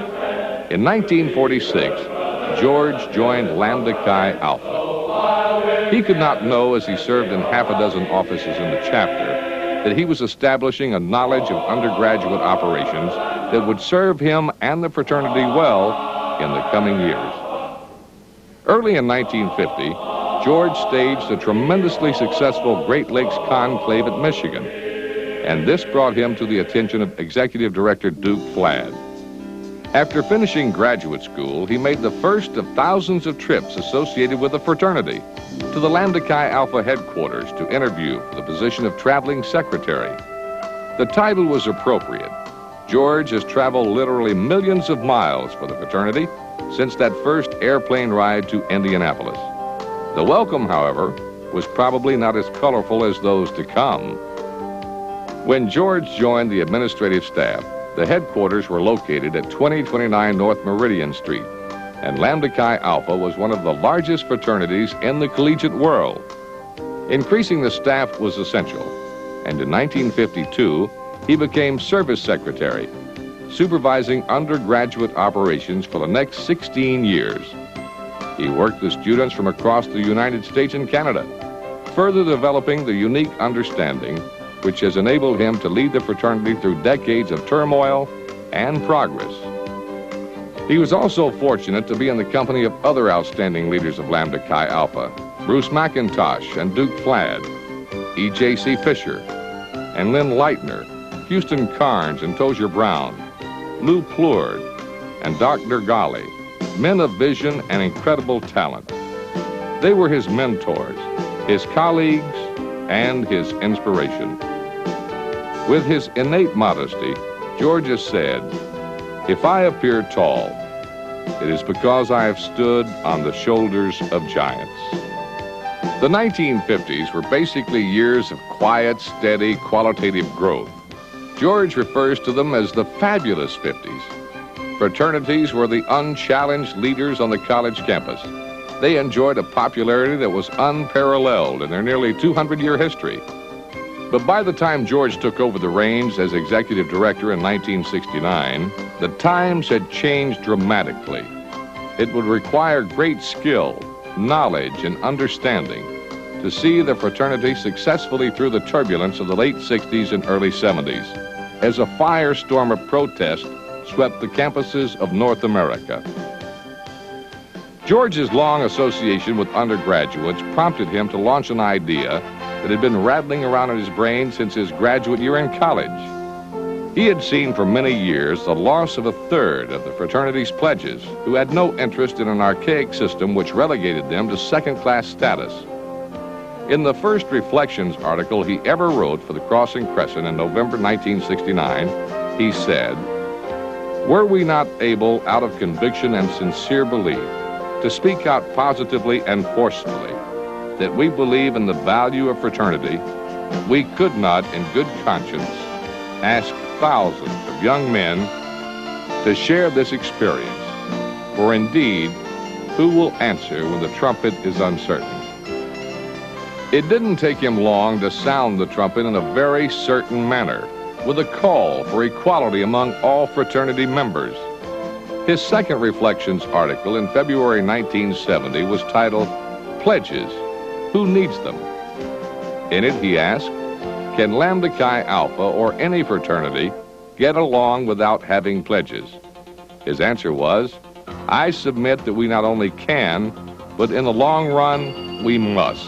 In 1946, George joined Lambda Chi Alpha. He could not know, as he served in half a dozen offices in the chapter, that he was establishing a knowledge of undergraduate operations that would serve him and the fraternity well in the coming years. Early in 1950, George staged a tremendously successful Great Lakes conclave at Michigan, and this brought him to the attention of Executive Director Duke Flad. After finishing graduate school, he made the first of thousands of trips associated with the fraternity to the Lambda Chi Alpha headquarters to interview for the position of traveling secretary. The title was appropriate. George has traveled literally millions of miles for the fraternity since that first airplane ride to Indianapolis. The welcome, however, was probably not as colorful as those to come. When George joined the administrative staff, the headquarters were located at 2029 North Meridian Street, and Lambda Chi Alpha was one of the largest fraternities in the collegiate world. Increasing the staff was essential, and in 1952, he became service secretary, supervising undergraduate operations for the next 16 years. He worked with students from across the United States and Canada, further developing the unique understanding which has enabled him to lead the fraternity through decades of turmoil and progress. He was also fortunate to be in the company of other outstanding leaders of Lambda Chi Alpha, Bruce McIntosh and Duke Fladd, E.J.C. Fisher, and Lynn Leitner, Houston Carnes and Tozier Brown, Lou Plourde, and Doc Dirghalli, men of vision and incredible talent. They were his mentors, his colleagues, and his inspiration. With his innate modesty, George has said, "If I appear tall, it is because I have stood on the shoulders of giants." The 1950s were basically years of quiet, steady, qualitative growth. George refers to them as the fabulous 50s. Fraternities were the unchallenged leaders on the college campus. They enjoyed a popularity that was unparalleled in their nearly 200-year history. But by the time George took over the reins as executive director in 1969, the times had changed dramatically. It would require great skill, knowledge, and understanding to see the fraternity successfully through the turbulence of the late 60s and early 70s, as a firestorm of protest swept the campuses of North America. George's long association with undergraduates prompted him to launch an idea that had been rattling around in his brain since his graduate year in college. He had seen for many years the loss of a third of the fraternity's pledges who had no interest in an archaic system which relegated them to second-class status. In the first Reflections article he ever wrote for the Crossing Crescent in November 1969, he said, "Were we not able, out of conviction and sincere belief, to speak out positively and forcefully that we believe in the value of fraternity, we could not, in good conscience, ask thousands of young men to share this experience. For indeed, who will answer when the trumpet is uncertain?" It didn't take him long to sound the trumpet in a very certain manner, with a call for equality among all fraternity members. His second Reflections article in February 1970 was titled, "Pledges, Who Needs Them?" In it he asked, can Lambda Chi Alpha or any fraternity get along without having pledges? His answer was, "I submit that we not only can, but in the long run, we must."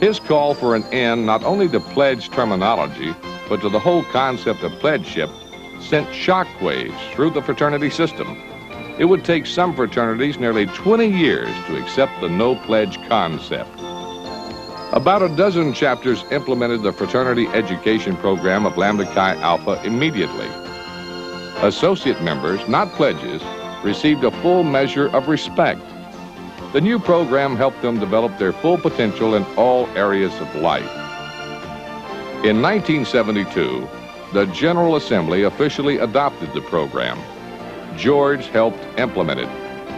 His call for an end not only to pledge terminology, but to the whole concept of pledgeship sent shockwaves through the fraternity system. It would take some fraternities nearly 20 years to accept the no-pledge concept. About a dozen chapters implemented the fraternity education program of Lambda Chi Alpha immediately. Associate members, not pledges, received a full measure of respect. The new program helped them develop their full potential in all areas of life. In 1972, the General Assembly officially adopted the program. George helped implement it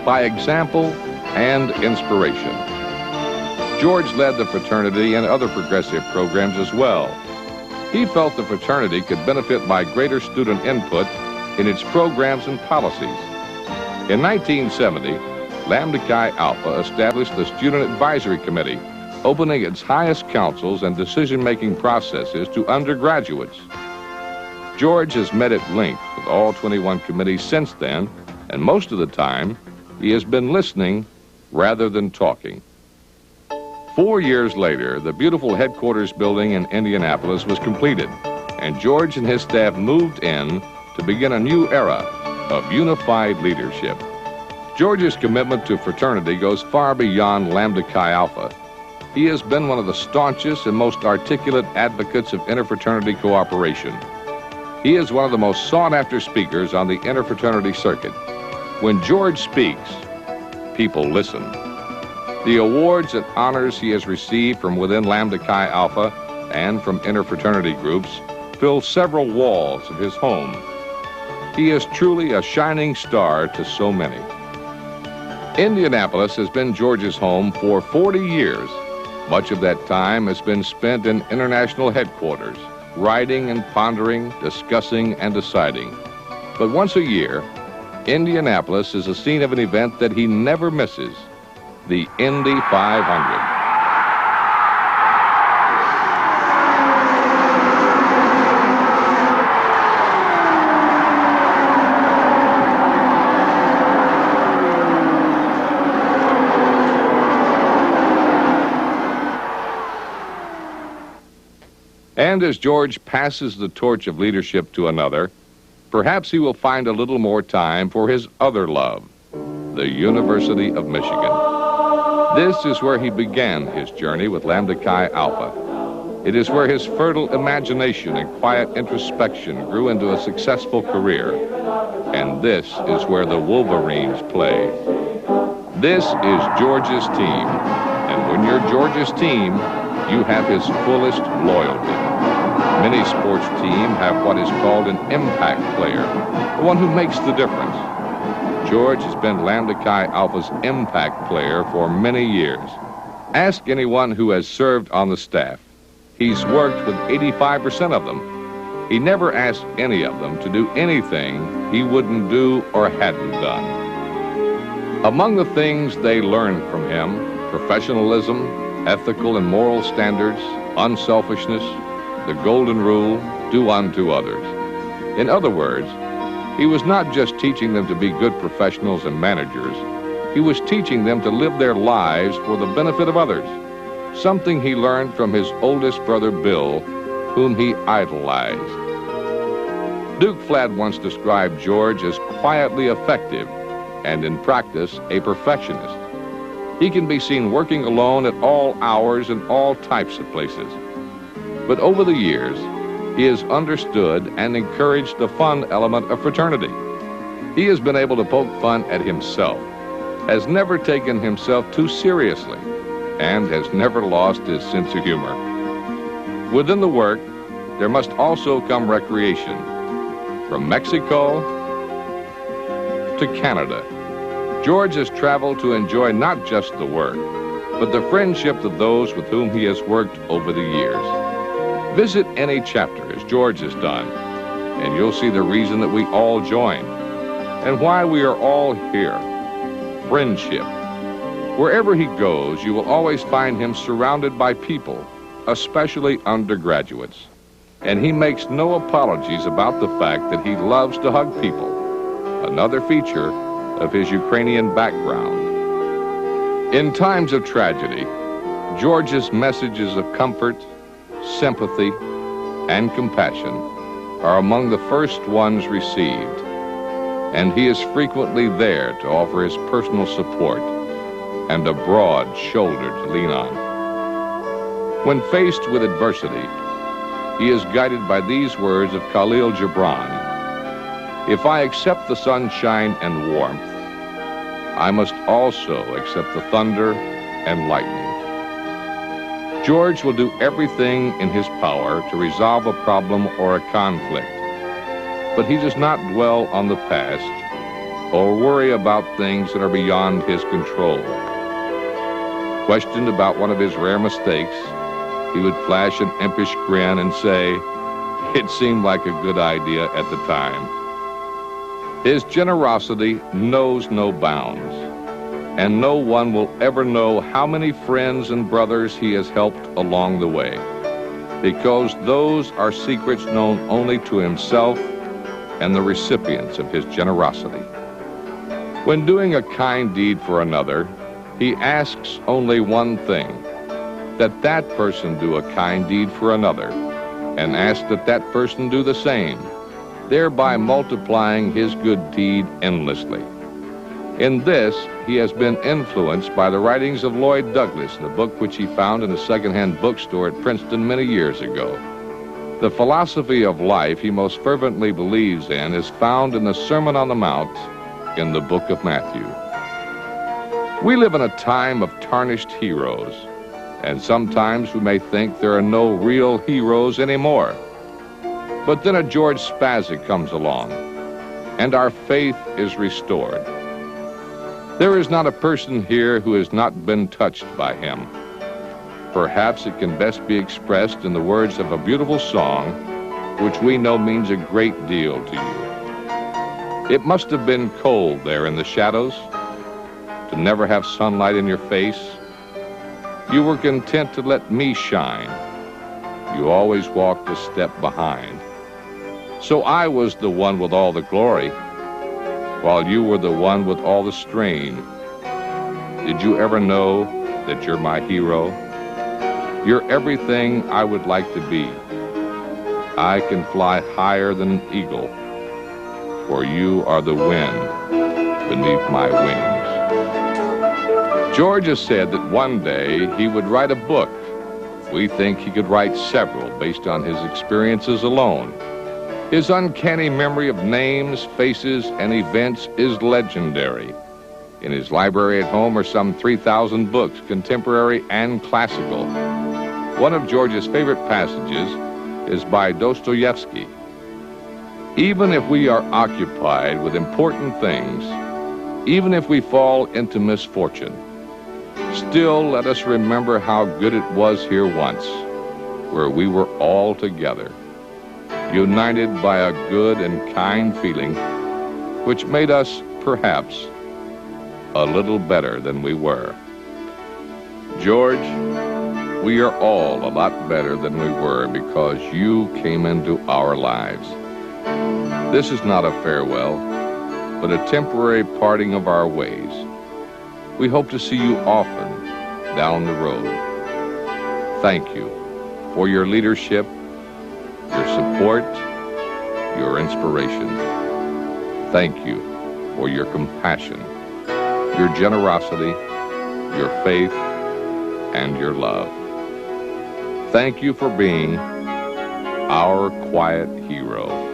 by example and inspiration. George led the fraternity and other progressive programs as well. He felt the fraternity could benefit by greater student input in its programs and policies. In 1970, Lambda Chi Alpha established the Student Advisory Committee, opening its highest councils and decision-making processes to undergraduates. George has met at length with all 21 committees since then, and most of the time, he has been listening rather than talking. 4 years later, the beautiful headquarters building in Indianapolis was completed, and George and his staff moved in to begin a new era of unified leadership. George's commitment to fraternity goes far beyond Lambda Chi Alpha. He has been one of the staunchest and most articulate advocates of interfraternity cooperation. He is one of the most sought-after speakers on the interfraternity circuit. When George speaks, people listen. The awards and honors he has received from within Lambda Chi Alpha and from interfraternity groups fill several walls of his home. He is truly a shining star to so many. Indianapolis has been George's home for 40 years. Much of that time has been spent in international headquarters, writing and pondering, discussing and deciding. But once a year, Indianapolis is the scene of an event that he never misses, the Indy 500. And as George passes the torch of leadership to another, perhaps he will find a little more time for his other love, the University of Michigan. This is where he began his journey with Lambda Chi Alpha. It is where his fertile imagination and quiet introspection grew into a successful career. And this is where the Wolverines play. This is George's team. And when you're George's team, you have his fullest loyalty. Many sports teams have what is called an impact player, the one who makes the difference. George has been Lambda Chi Alpha's impact player for many years. Ask anyone who has served on the staff. He's worked with 85% of them. He never asked any of them to do anything he wouldn't do or hadn't done. Among the things they learned from him, professionalism, ethical and moral standards, unselfishness, the golden rule, do unto others. In other words, he was not just teaching them to be good professionals and managers. He was teaching them to live their lives for the benefit of others, something he learned from his oldest brother, Bill, whom he idolized. Duke Fladd once described George as quietly effective and, in practice, a perfectionist. He can be seen working alone at all hours and all types of places. But over the years, he has understood and encouraged the fun element of fraternity. He has been able to poke fun at himself, has never taken himself too seriously, and has never lost his sense of humor. Within the work, there must also come recreation. From Mexico to Canada, George has traveled to enjoy not just the work, but the friendship of those with whom he has worked over the years. Visit any chapter, as George has done, and you'll see the reason that we all joined and why we are all here. Friendship. Wherever he goes, you will always find him surrounded by people, especially undergraduates. And he makes no apologies about the fact that he loves to hug people, another feature of his Ukrainian background. In times of tragedy, George's messages of comfort, sympathy, and compassion are among the first ones received, and he is frequently there to offer his personal support and a broad shoulder to lean on. When faced with adversity, he is guided by these words of Khalil Gibran: "If I accept the sunshine and warmth, I must also accept the thunder and lightning." George will do everything in his power to resolve a problem or a conflict, but he does not dwell on the past or worry about things that are beyond his control. Questioned about one of his rare mistakes, he would flash an impish grin and say, "It seemed like a good idea at the time." His generosity knows no bounds, and no one will ever know how many friends and brothers he has helped along the way, because those are secrets known only to himself and the recipients of his generosity. When doing a kind deed for another, he asks only one thing: that that person do a kind deed for another, and asks that that person do the same, thereby multiplying his good deed endlessly. In this, he has been influenced by the writings of Lloyd Douglas, the book which he found in a secondhand bookstore at Princeton many years ago. The philosophy of life he most fervently believes in is found in the Sermon on the Mount in the book of Matthew. We live in a time of tarnished heroes, and sometimes we may think there are no real heroes anymore. But then a George Spasyk comes along, and our faith is restored. There is not a person here who has not been touched by him. Perhaps it can best be expressed in the words of a beautiful song, which we know means a great deal to you. It must have been cold there in the shadows, to never have sunlight in your face. You were content to let me shine. You always walked a step behind. So I was the one with all the glory, while you were the one with all the strain. Did you ever know that you're my hero? You're everything I would like to be. I can fly higher than an eagle, for you are the wind beneath my wings. George has said that one day he would write a book. We think he could write several based on his experiences alone. His uncanny memory of names, faces, and events is legendary. In his library at home are some 3,000 books, contemporary and classical. One of George's favorite passages is by Dostoevsky. Even if we are occupied with important things, even if we fall into misfortune, still let us remember how good it was here once, where we were all together, united by a good and kind feeling, which made us, perhaps, a little better than we were. George, we are all a lot better than we were because you came into our lives. This is not a farewell, but a temporary parting of our ways. We hope to see you often down the road. Thank you for your leadership, your support, your inspiration. Thank you for your compassion, your generosity, your faith, and your love. Thank you for being our quiet hero.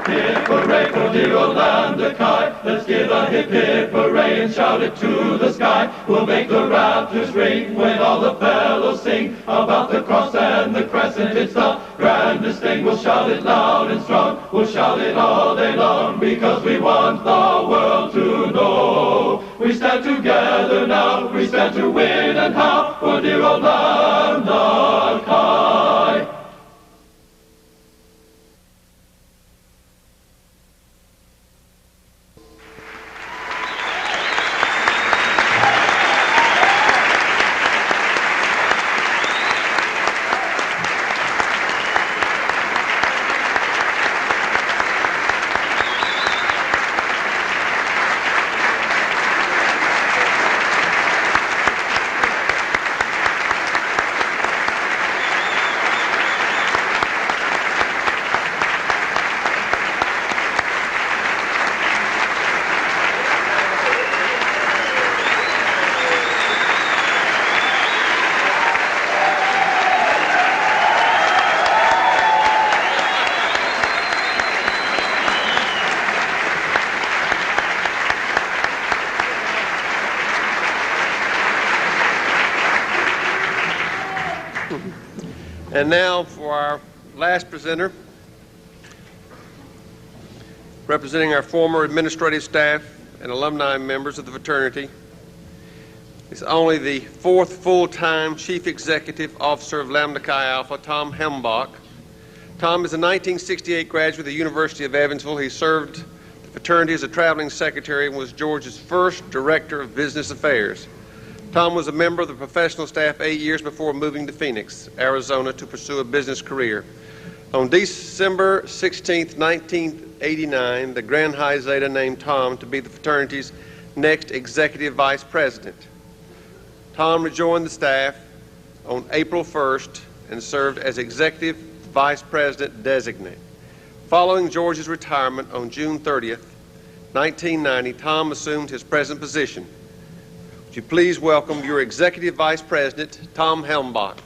Hip hooray for dear old Lambda Chi. Let's give a hip hip hooray and shout it to the sky. We'll make the rafters ring when all the fellows sing about the cross and the crescent. It's the grandest thing. We'll shout it loud and strong. We'll shout it all day long because we want the world to know. We stand together now. We stand to win and how for dear old Lambda Chi. And now for our last presenter, representing our former administrative staff and alumni members of the fraternity, is only the fourth full-time Chief Executive Officer of Lambda Chi Alpha, Tom Helmbock. Tom is a 1968 graduate of the University of Evansville. He served the fraternity as a traveling secretary and was George's first Director of Business Affairs. Tom was a member of the professional staff 8 years before moving to Phoenix, Arizona to pursue a business career. On December 16, 1989, the Grand High Zeta named Tom to be the fraternity's next executive vice president. Tom rejoined the staff on April 1st and served as executive vice president designate. Following George's retirement on June 30th, 1990, Tom assumed his present position. Would you please welcome your Executive Vice President, Tom Helmbock.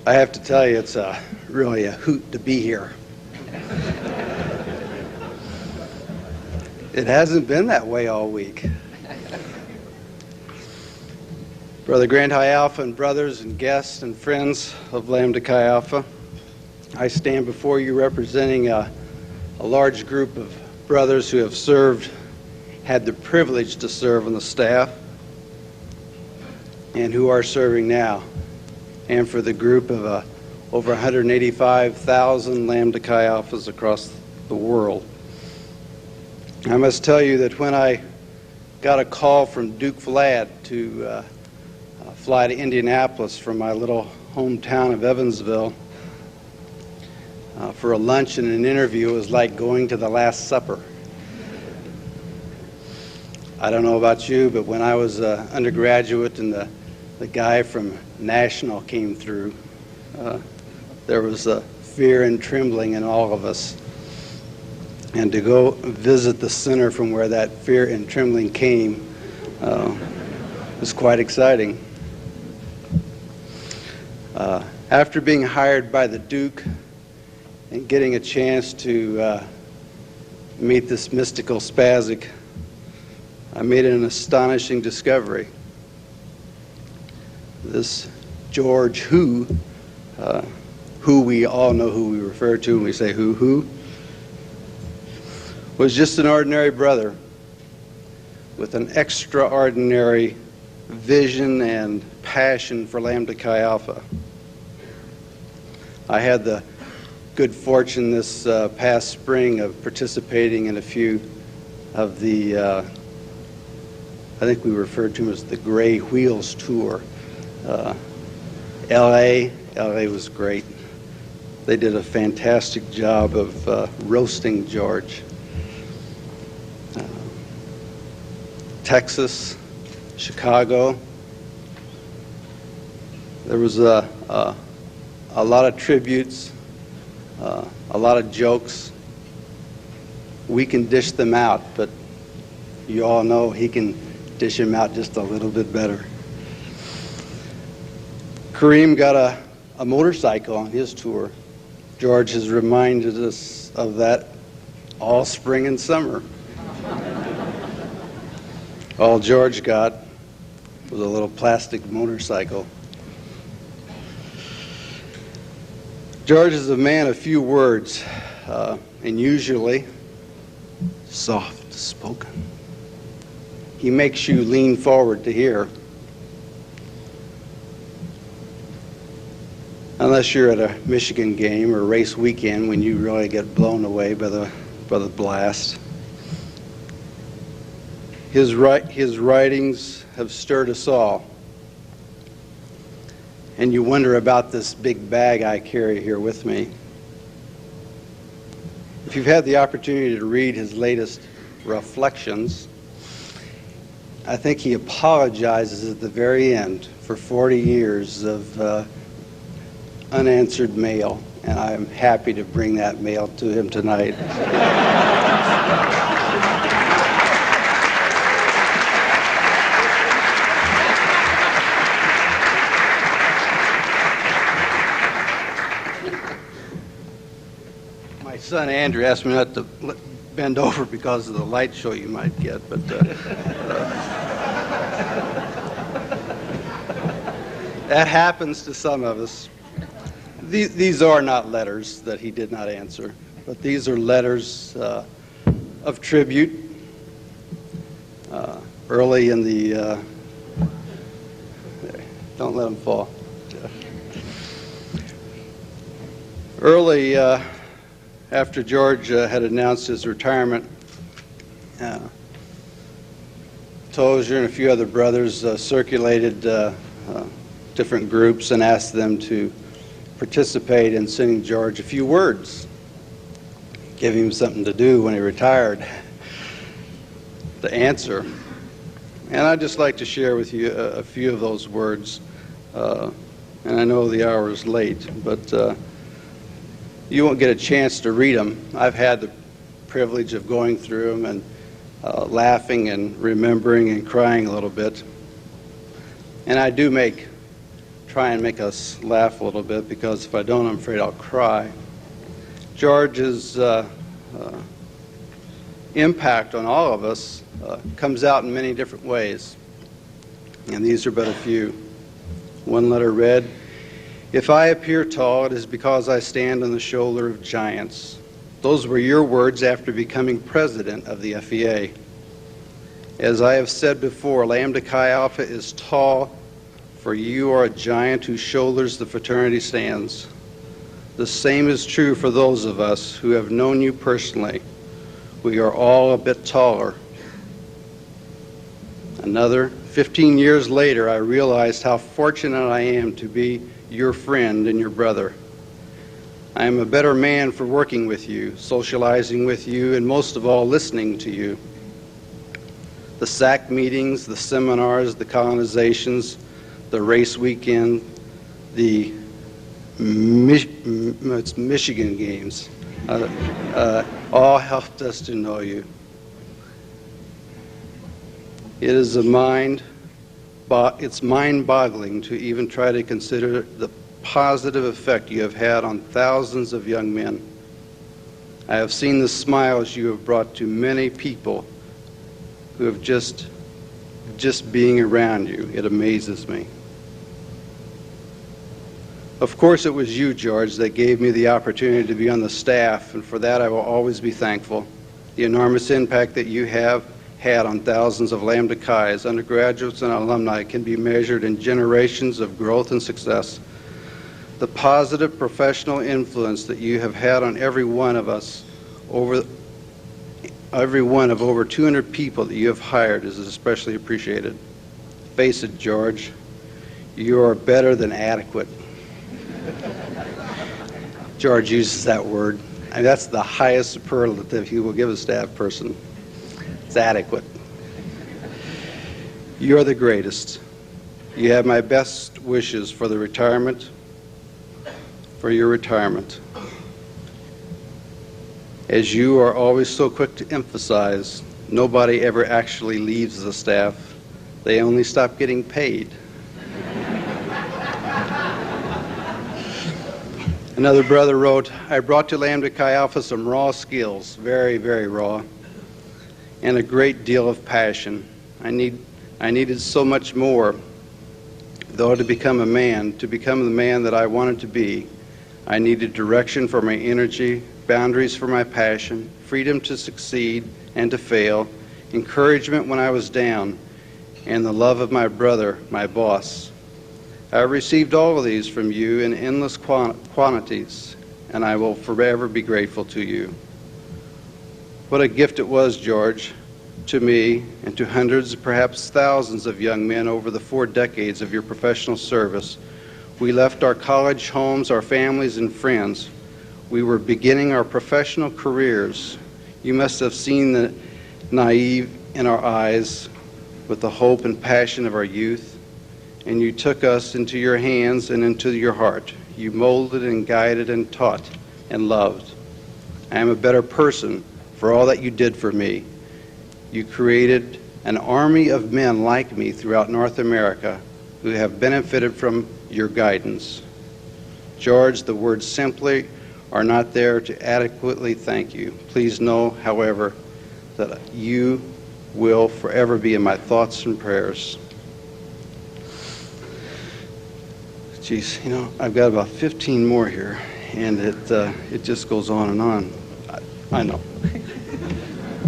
I have to tell you, it's really a hoot to be here. It hasn't been that way all week. Brother Grand High Alpha and brothers and guests and friends of Lambda Chi Alpha, I stand before you representing a large group of brothers who have served, had the privilege to serve on the staff, and who are serving now, and for the group of over 185,000 Lambda Chi Alphas across the world. I must tell you that when I got a call from Duke Vlad to fly to Indianapolis from my little hometown of Evansville for a lunch and an interview, it was like going to the Last Supper. I don't know about you, but when I was an undergraduate and the guy from National came through, there was fear and trembling in all of us. And to go visit the center from where that fear and trembling came was quite exciting. After being hired by the Duke and getting a chance to meet this mystical Spasyk, I made an astonishing discovery. This George who we all know who we refer to when we say who, was just an ordinary brother with an extraordinary vision and passion for Lambda Chi Alpha. I had the good fortune this past spring of participating in a few of the, I think we referred to them as the Gray Wheels Tour. LA was great. They did a fantastic job of roasting George. Texas, Chicago. There was a lot of tributes, a lot of jokes. We can dish them out, but you all know he can dish them out just a little bit better. Kareem got a motorcycle on his tour. George has reminded us of that all spring and summer. All George got was a little plastic motorcycle. George is a man of few words, and usually soft-spoken. He makes you lean forward to hear. Unless you're at a Michigan game or race weekend when you really get blown away by the blast. His writings have stirred us all. And you wonder about this big bag I carry here with me. If you've had the opportunity to read his latest reflections, I think he apologizes at the very end for 40 years of unanswered mail, and I'm happy to bring that mail to him tonight. My son Andrew asked me not to bend over because of the light show you might get, but that happens to some of us. These are not letters that he did not answer, but these are letters of tribute. Early in the, don't let them fall. Early after George had announced his retirement, Tozier and a few other brothers circulated different groups and asked them to participate in sending George a few words, give him something to do when he retired, to answer. And I'd just like to share with you a few of those words. And I know the hour is late, but you won't get a chance to read them. I've had the privilege of going through them and laughing and remembering and crying a little bit. And I do try and make us laugh a little bit, because if I don't, I'm afraid I'll cry. George's impact on all of us comes out in many different ways, and these are but a few. One letter read, "If I appear tall, it is because I stand on the shoulder of giants." Those were your words after becoming president of the FEA. As I have said before, Lambda Chi Alpha is tall, for you are a giant whose shoulders the fraternity stands. The same is true for those of us who have known you personally. We are all a bit taller. Another, 15 years later, I realized how fortunate I am to be your friend and your brother. I am a better man for working with you, socializing with you, and most of all, listening to you. The SAC meetings, the seminars, the colonizations, the race weekend, the Michigan games, all helped us to know you. It's mind-boggling to even try to consider the positive effect you have had on thousands of young men. I have seen the smiles you have brought to many people who have just being around you. It amazes me. Of course, it was you, George, that gave me the opportunity to be on the staff, and for that I will always be thankful. The enormous impact that you have had on thousands of Lambda Chi's, undergraduates, and alumni can be measured in generations of growth and success. The positive professional influence that you have had on every one of us, every one of over 200 people that you have hired, is especially appreciated. Face it, George, you are better than adequate. George uses that word. And that's the highest superlative he will give a staff person. It's adequate. You're the greatest. You have my best wishes for your retirement. As you are always so quick to emphasize, nobody ever actually leaves the staff. They only stop getting paid. Another brother wrote, I brought to Lambda Chi Alpha some raw skills, very, very raw, and a great deal of passion. I needed so much more, though, to become the man that I wanted to be. I needed direction for my energy, boundaries for my passion, freedom to succeed and to fail, encouragement when I was down, and the love of my brother, my boss. I received all of these from you in endless quantities, and I will forever be grateful to you. What a gift it was, George, to me and to hundreds, perhaps thousands of young men over the 4 decades of your professional service. We left our college homes, our families and friends. We were beginning our professional careers. You must have seen the naive in our eyes with the hope and passion of our youth. And you took us into your hands and into your heart. You molded and guided and taught and loved. I am a better person for all that you did for me. You created an army of men like me throughout North America who have benefited from your guidance. George, the words simply are not there to adequately thank you. Please know, however, that you will forever be in my thoughts and prayers. Geez, you know, I've got about 15 more here, and it just goes on and on. I know.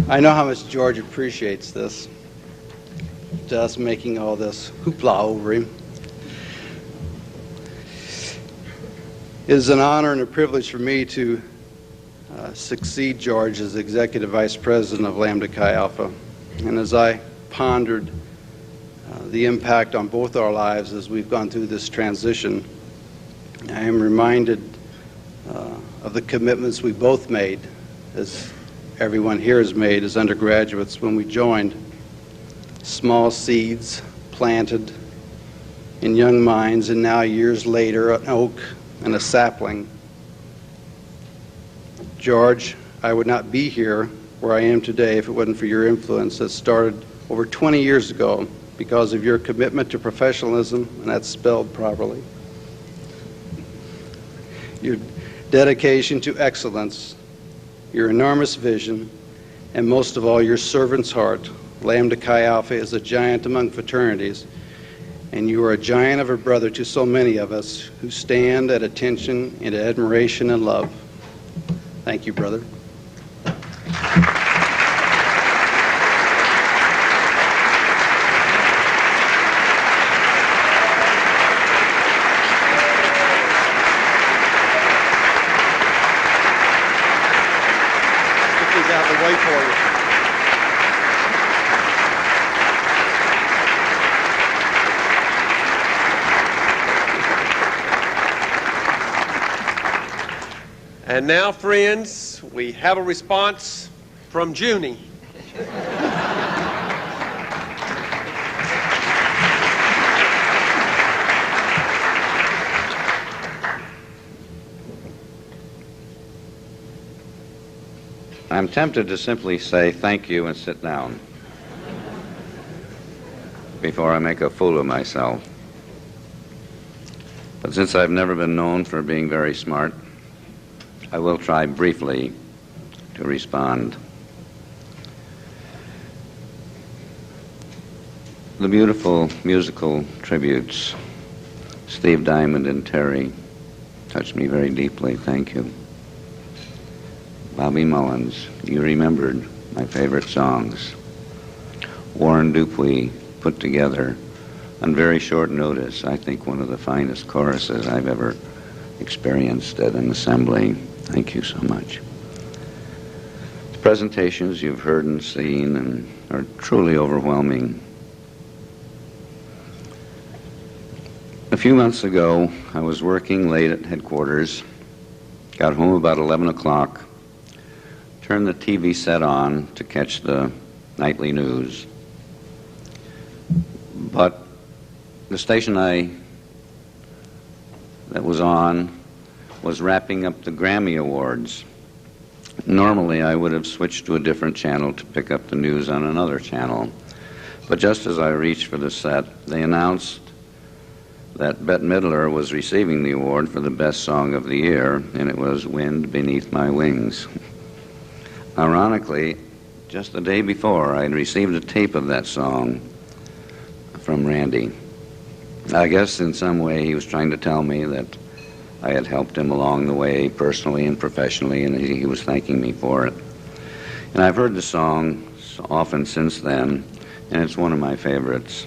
I know how much George appreciates this, to us making all this hoopla over him. It is an honor and a privilege for me to succeed George as Executive Vice President of Lambda Chi Alpha. And as I pondered the impact on both our lives as we've gone through this transition, I am reminded of the commitments we both made, as everyone here has made as undergraduates when we joined. Small seeds planted in young minds, and now years later an oak and a sapling. George, I would not be here where I am today if it wasn't for your influence that started over 20 years ago because of your commitment to professionalism, and that's spelled properly, your dedication to excellence, your enormous vision, and most of all, your servant's heart. Lambda Chi Alpha is a giant among fraternities, and you are a giant of a brother to so many of us who stand at attention and admiration and love. Thank you, brother. Get these out of the way for you. And now, friends, we have a response from Junie. I'm tempted to simply say thank you and sit down before I make a fool of myself. But since I've never been known for being very smart, I will try briefly to respond. The beautiful musical tributes, Steve Diamond and Terry, touched me very deeply. Thank you. Bobby Mullins, you remembered my favorite songs. Warren Dupuy put together on very short notice, I think, one of the finest choruses I've ever experienced at an assembly. Thank you so much. The presentations you've heard and seen and are truly overwhelming. A few months ago, I was working late at headquarters, got home about 11 o'clock, turned the TV set on to catch the nightly news. But the station that was on was wrapping up the Grammy Awards. Normally, I would have switched to a different channel to pick up the news on another channel. But just as I reached for the set, they announced that Bette Midler was receiving the award for the best song of the year, and it was Wind Beneath My Wings. Ironically, just the day before, I'd received a tape of that song from Randy. I guess in some way he was trying to tell me that I had helped him along the way, personally and professionally, and he was thanking me for it. And I've heard the song often since then, and it's one of my favorites.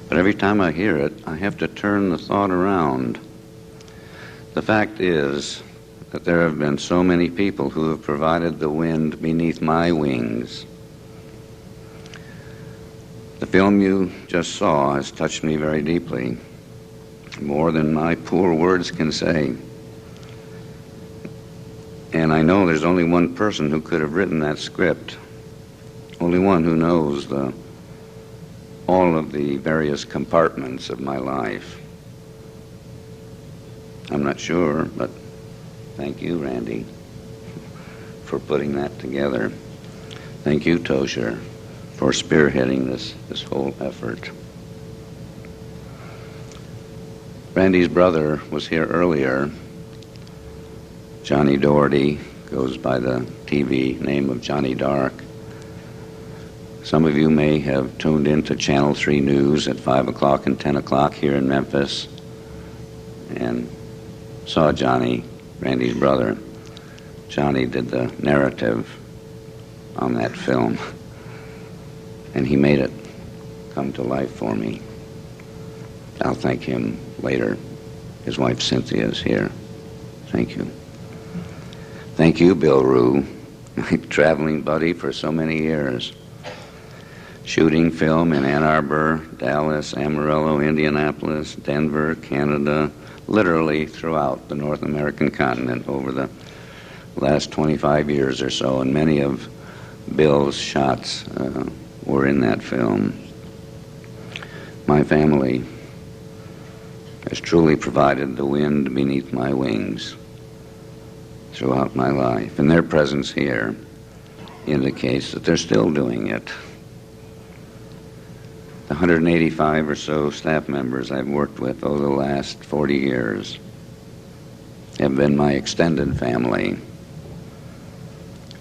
But every time I hear it, I have to turn the thought around. The fact is that there have been so many people who have provided the wind beneath my wings. The film you just saw has touched me very deeply, more than my poor words can say. And I know there's only one person who could have written that script, only one who knows all of the various compartments of my life. I'm not sure, but thank you, Randy, for putting that together. Thank you, Tozier, for spearheading this whole effort. Randy's brother was here earlier. Johnny Doherty goes by the TV name of Johnny Dark. Some of you may have tuned into Channel 3 News at 5 o'clock and 10 o'clock here in Memphis and saw Johnny, Randy's brother. Johnny did the narrative on that film, and he made it come to life for me. I'll thank him later. His wife Cynthia is here. Thank you. Thank you, Bill Rue, my traveling buddy for so many years. Shooting film in Ann Arbor, Dallas, Amarillo, Indianapolis, Denver, Canada, literally throughout the North American continent over the last 25 years or so, and many of Bill's shots were in that film. My family has truly provided the wind beneath my wings throughout my life, and their presence here indicates that they're still doing it. The 185 or so staff members I've worked with over the last 40 years have been my extended family.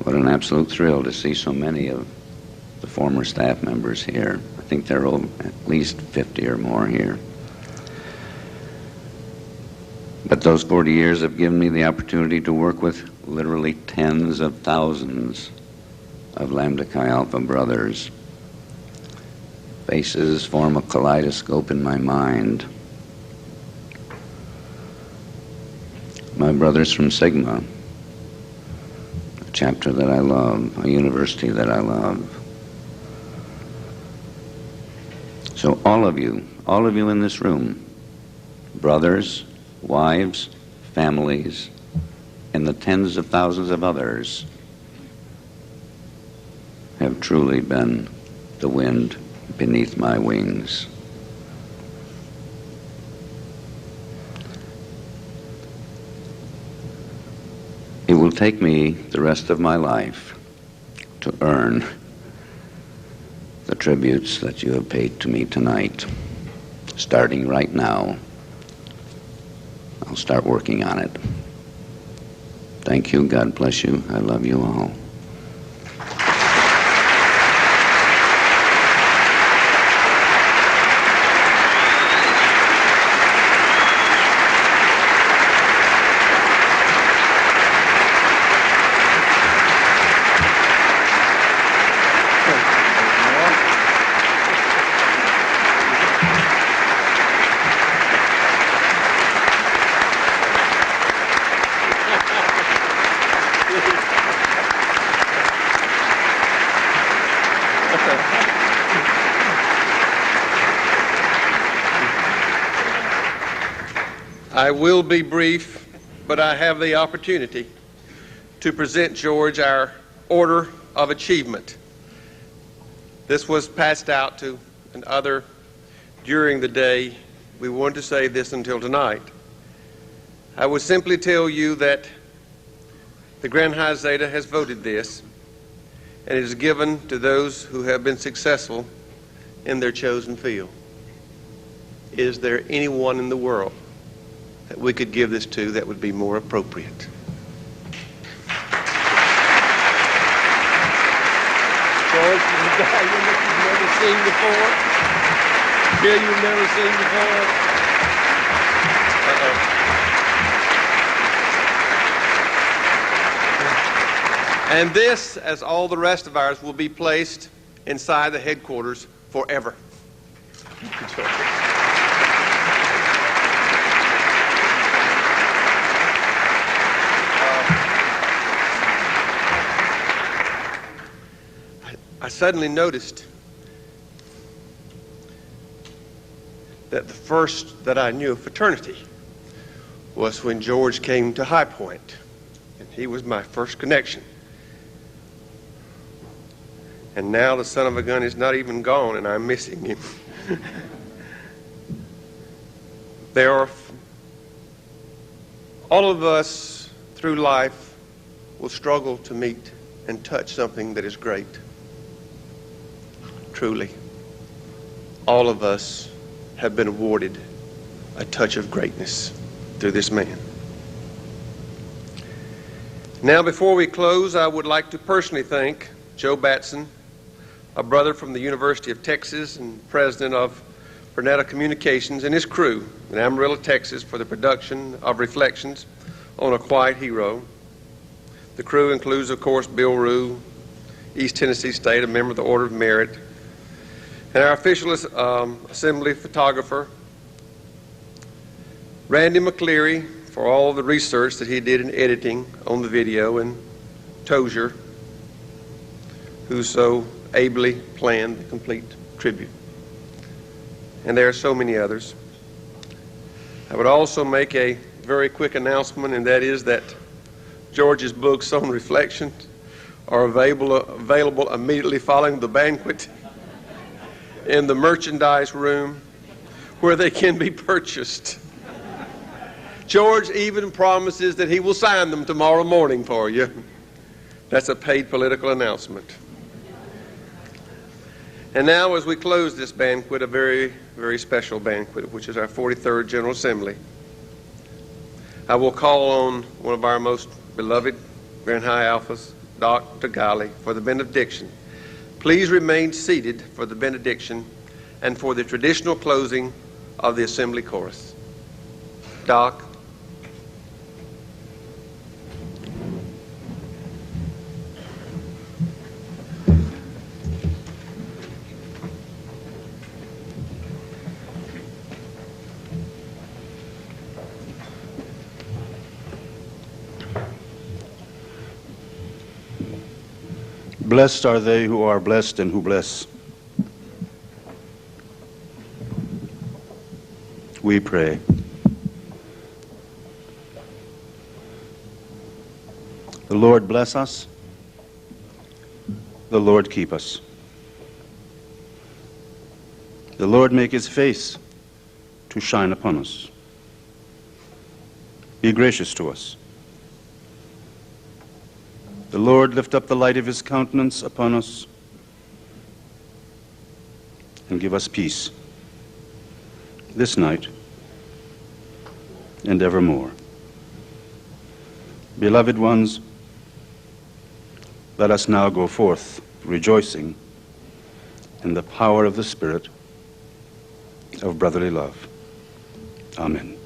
What an absolute thrill to see so many of the former staff members here. I think there are at least 50 or more here. But those 40 years have given me the opportunity to work with literally tens of thousands of Lambda Chi Alpha brothers. Faces form a kaleidoscope in my mind. My brothers from Sigma, a chapter that I love, a university that I love. So all of you in this room, brothers, wives, families, and the tens of thousands of others have truly been the wind beneath my wings. It will take me the rest of my life to earn the tributes that you have paid to me tonight. Starting right now, I'll start working on it. Thank you. God bless you. I love you all. I will be brief, but I have the opportunity to present George our Order of Achievement. This was passed out to an other during the day. We wanted to say this until tonight. I would simply tell you that the Grand High Zeta has voted this, and it is given to those who have been successful in their chosen field. Is there anyone in the world that we could give this to that would be more appropriate? George, you've never seen before. Bill, you've never seen before. And this, as all the rest of ours, will be placed inside the headquarters forever. I suddenly noticed that the first that I knew of fraternity was when George came to High Point, and he was my first connection. And now the son of a gun is not even gone, and I'm missing him. There are, all of us through life will struggle to meet and touch something that is great. Truly, all of us have been awarded a touch of greatness through this man. Now, before we close, I would like to personally thank Joe Batson, a brother from the University of Texas and president of Fraternity Communications, and his crew in Amarillo, Texas, for the production of Reflections on a Quiet Hero. The crew includes, of course, Bill Rue, East Tennessee State, a member of the Order of Merit, and our official assembly photographer, Randy McCleary, for all the research that he did in editing on the video, and Tozier, who so ably planned the complete tribute. And there are so many others. I would also make a very quick announcement, and that is that George's books on reflection are available immediately following the banquet in the merchandise room where they can be purchased. George even promises that he will sign them tomorrow morning for you. That's a paid political announcement. And now, as we close this banquet, a very, very special banquet, which is our 43rd General Assembly, I will call on one of our most beloved Grand High Alphas, Dr. Dirghalli, for the benediction. Please remain seated for the benediction and for the traditional closing of the Assembly Chorus. Doc. Blessed are they who are blessed and who bless. We pray. The Lord bless us. The Lord keep us. The Lord make his face to shine upon us. Be gracious to us. The Lord lift up the light of his countenance upon us and give us peace this night and evermore. Beloved ones, let us now go forth rejoicing in the power of the Spirit of brotherly love. Amen.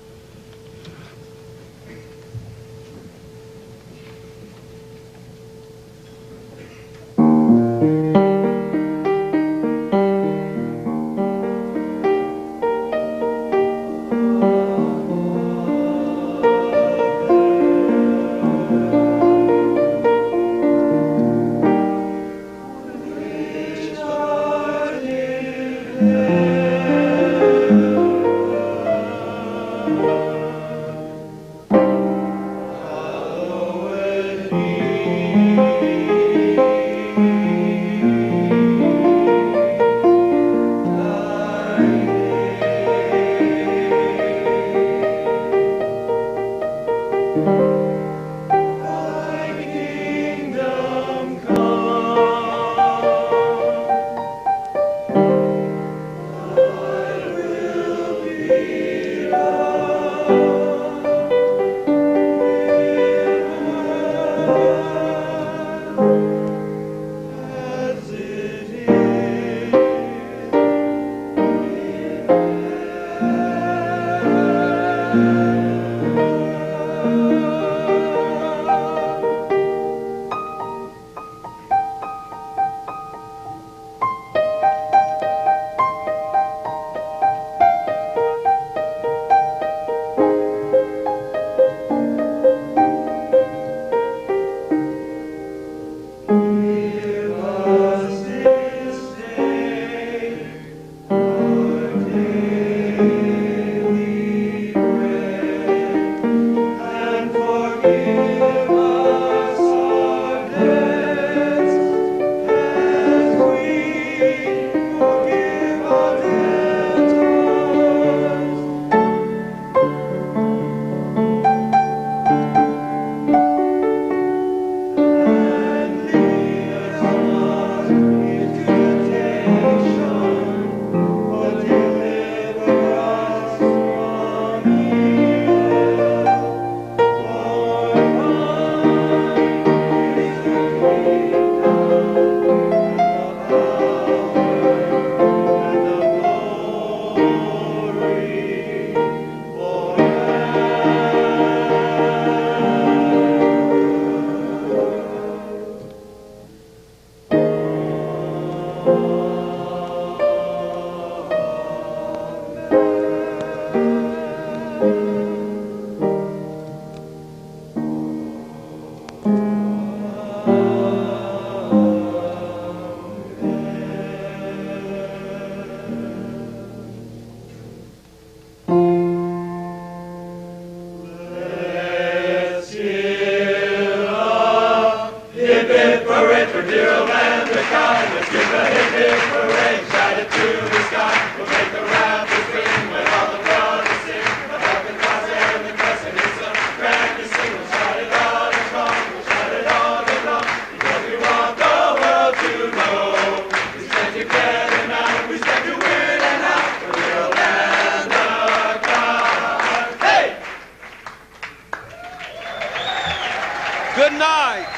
tonight.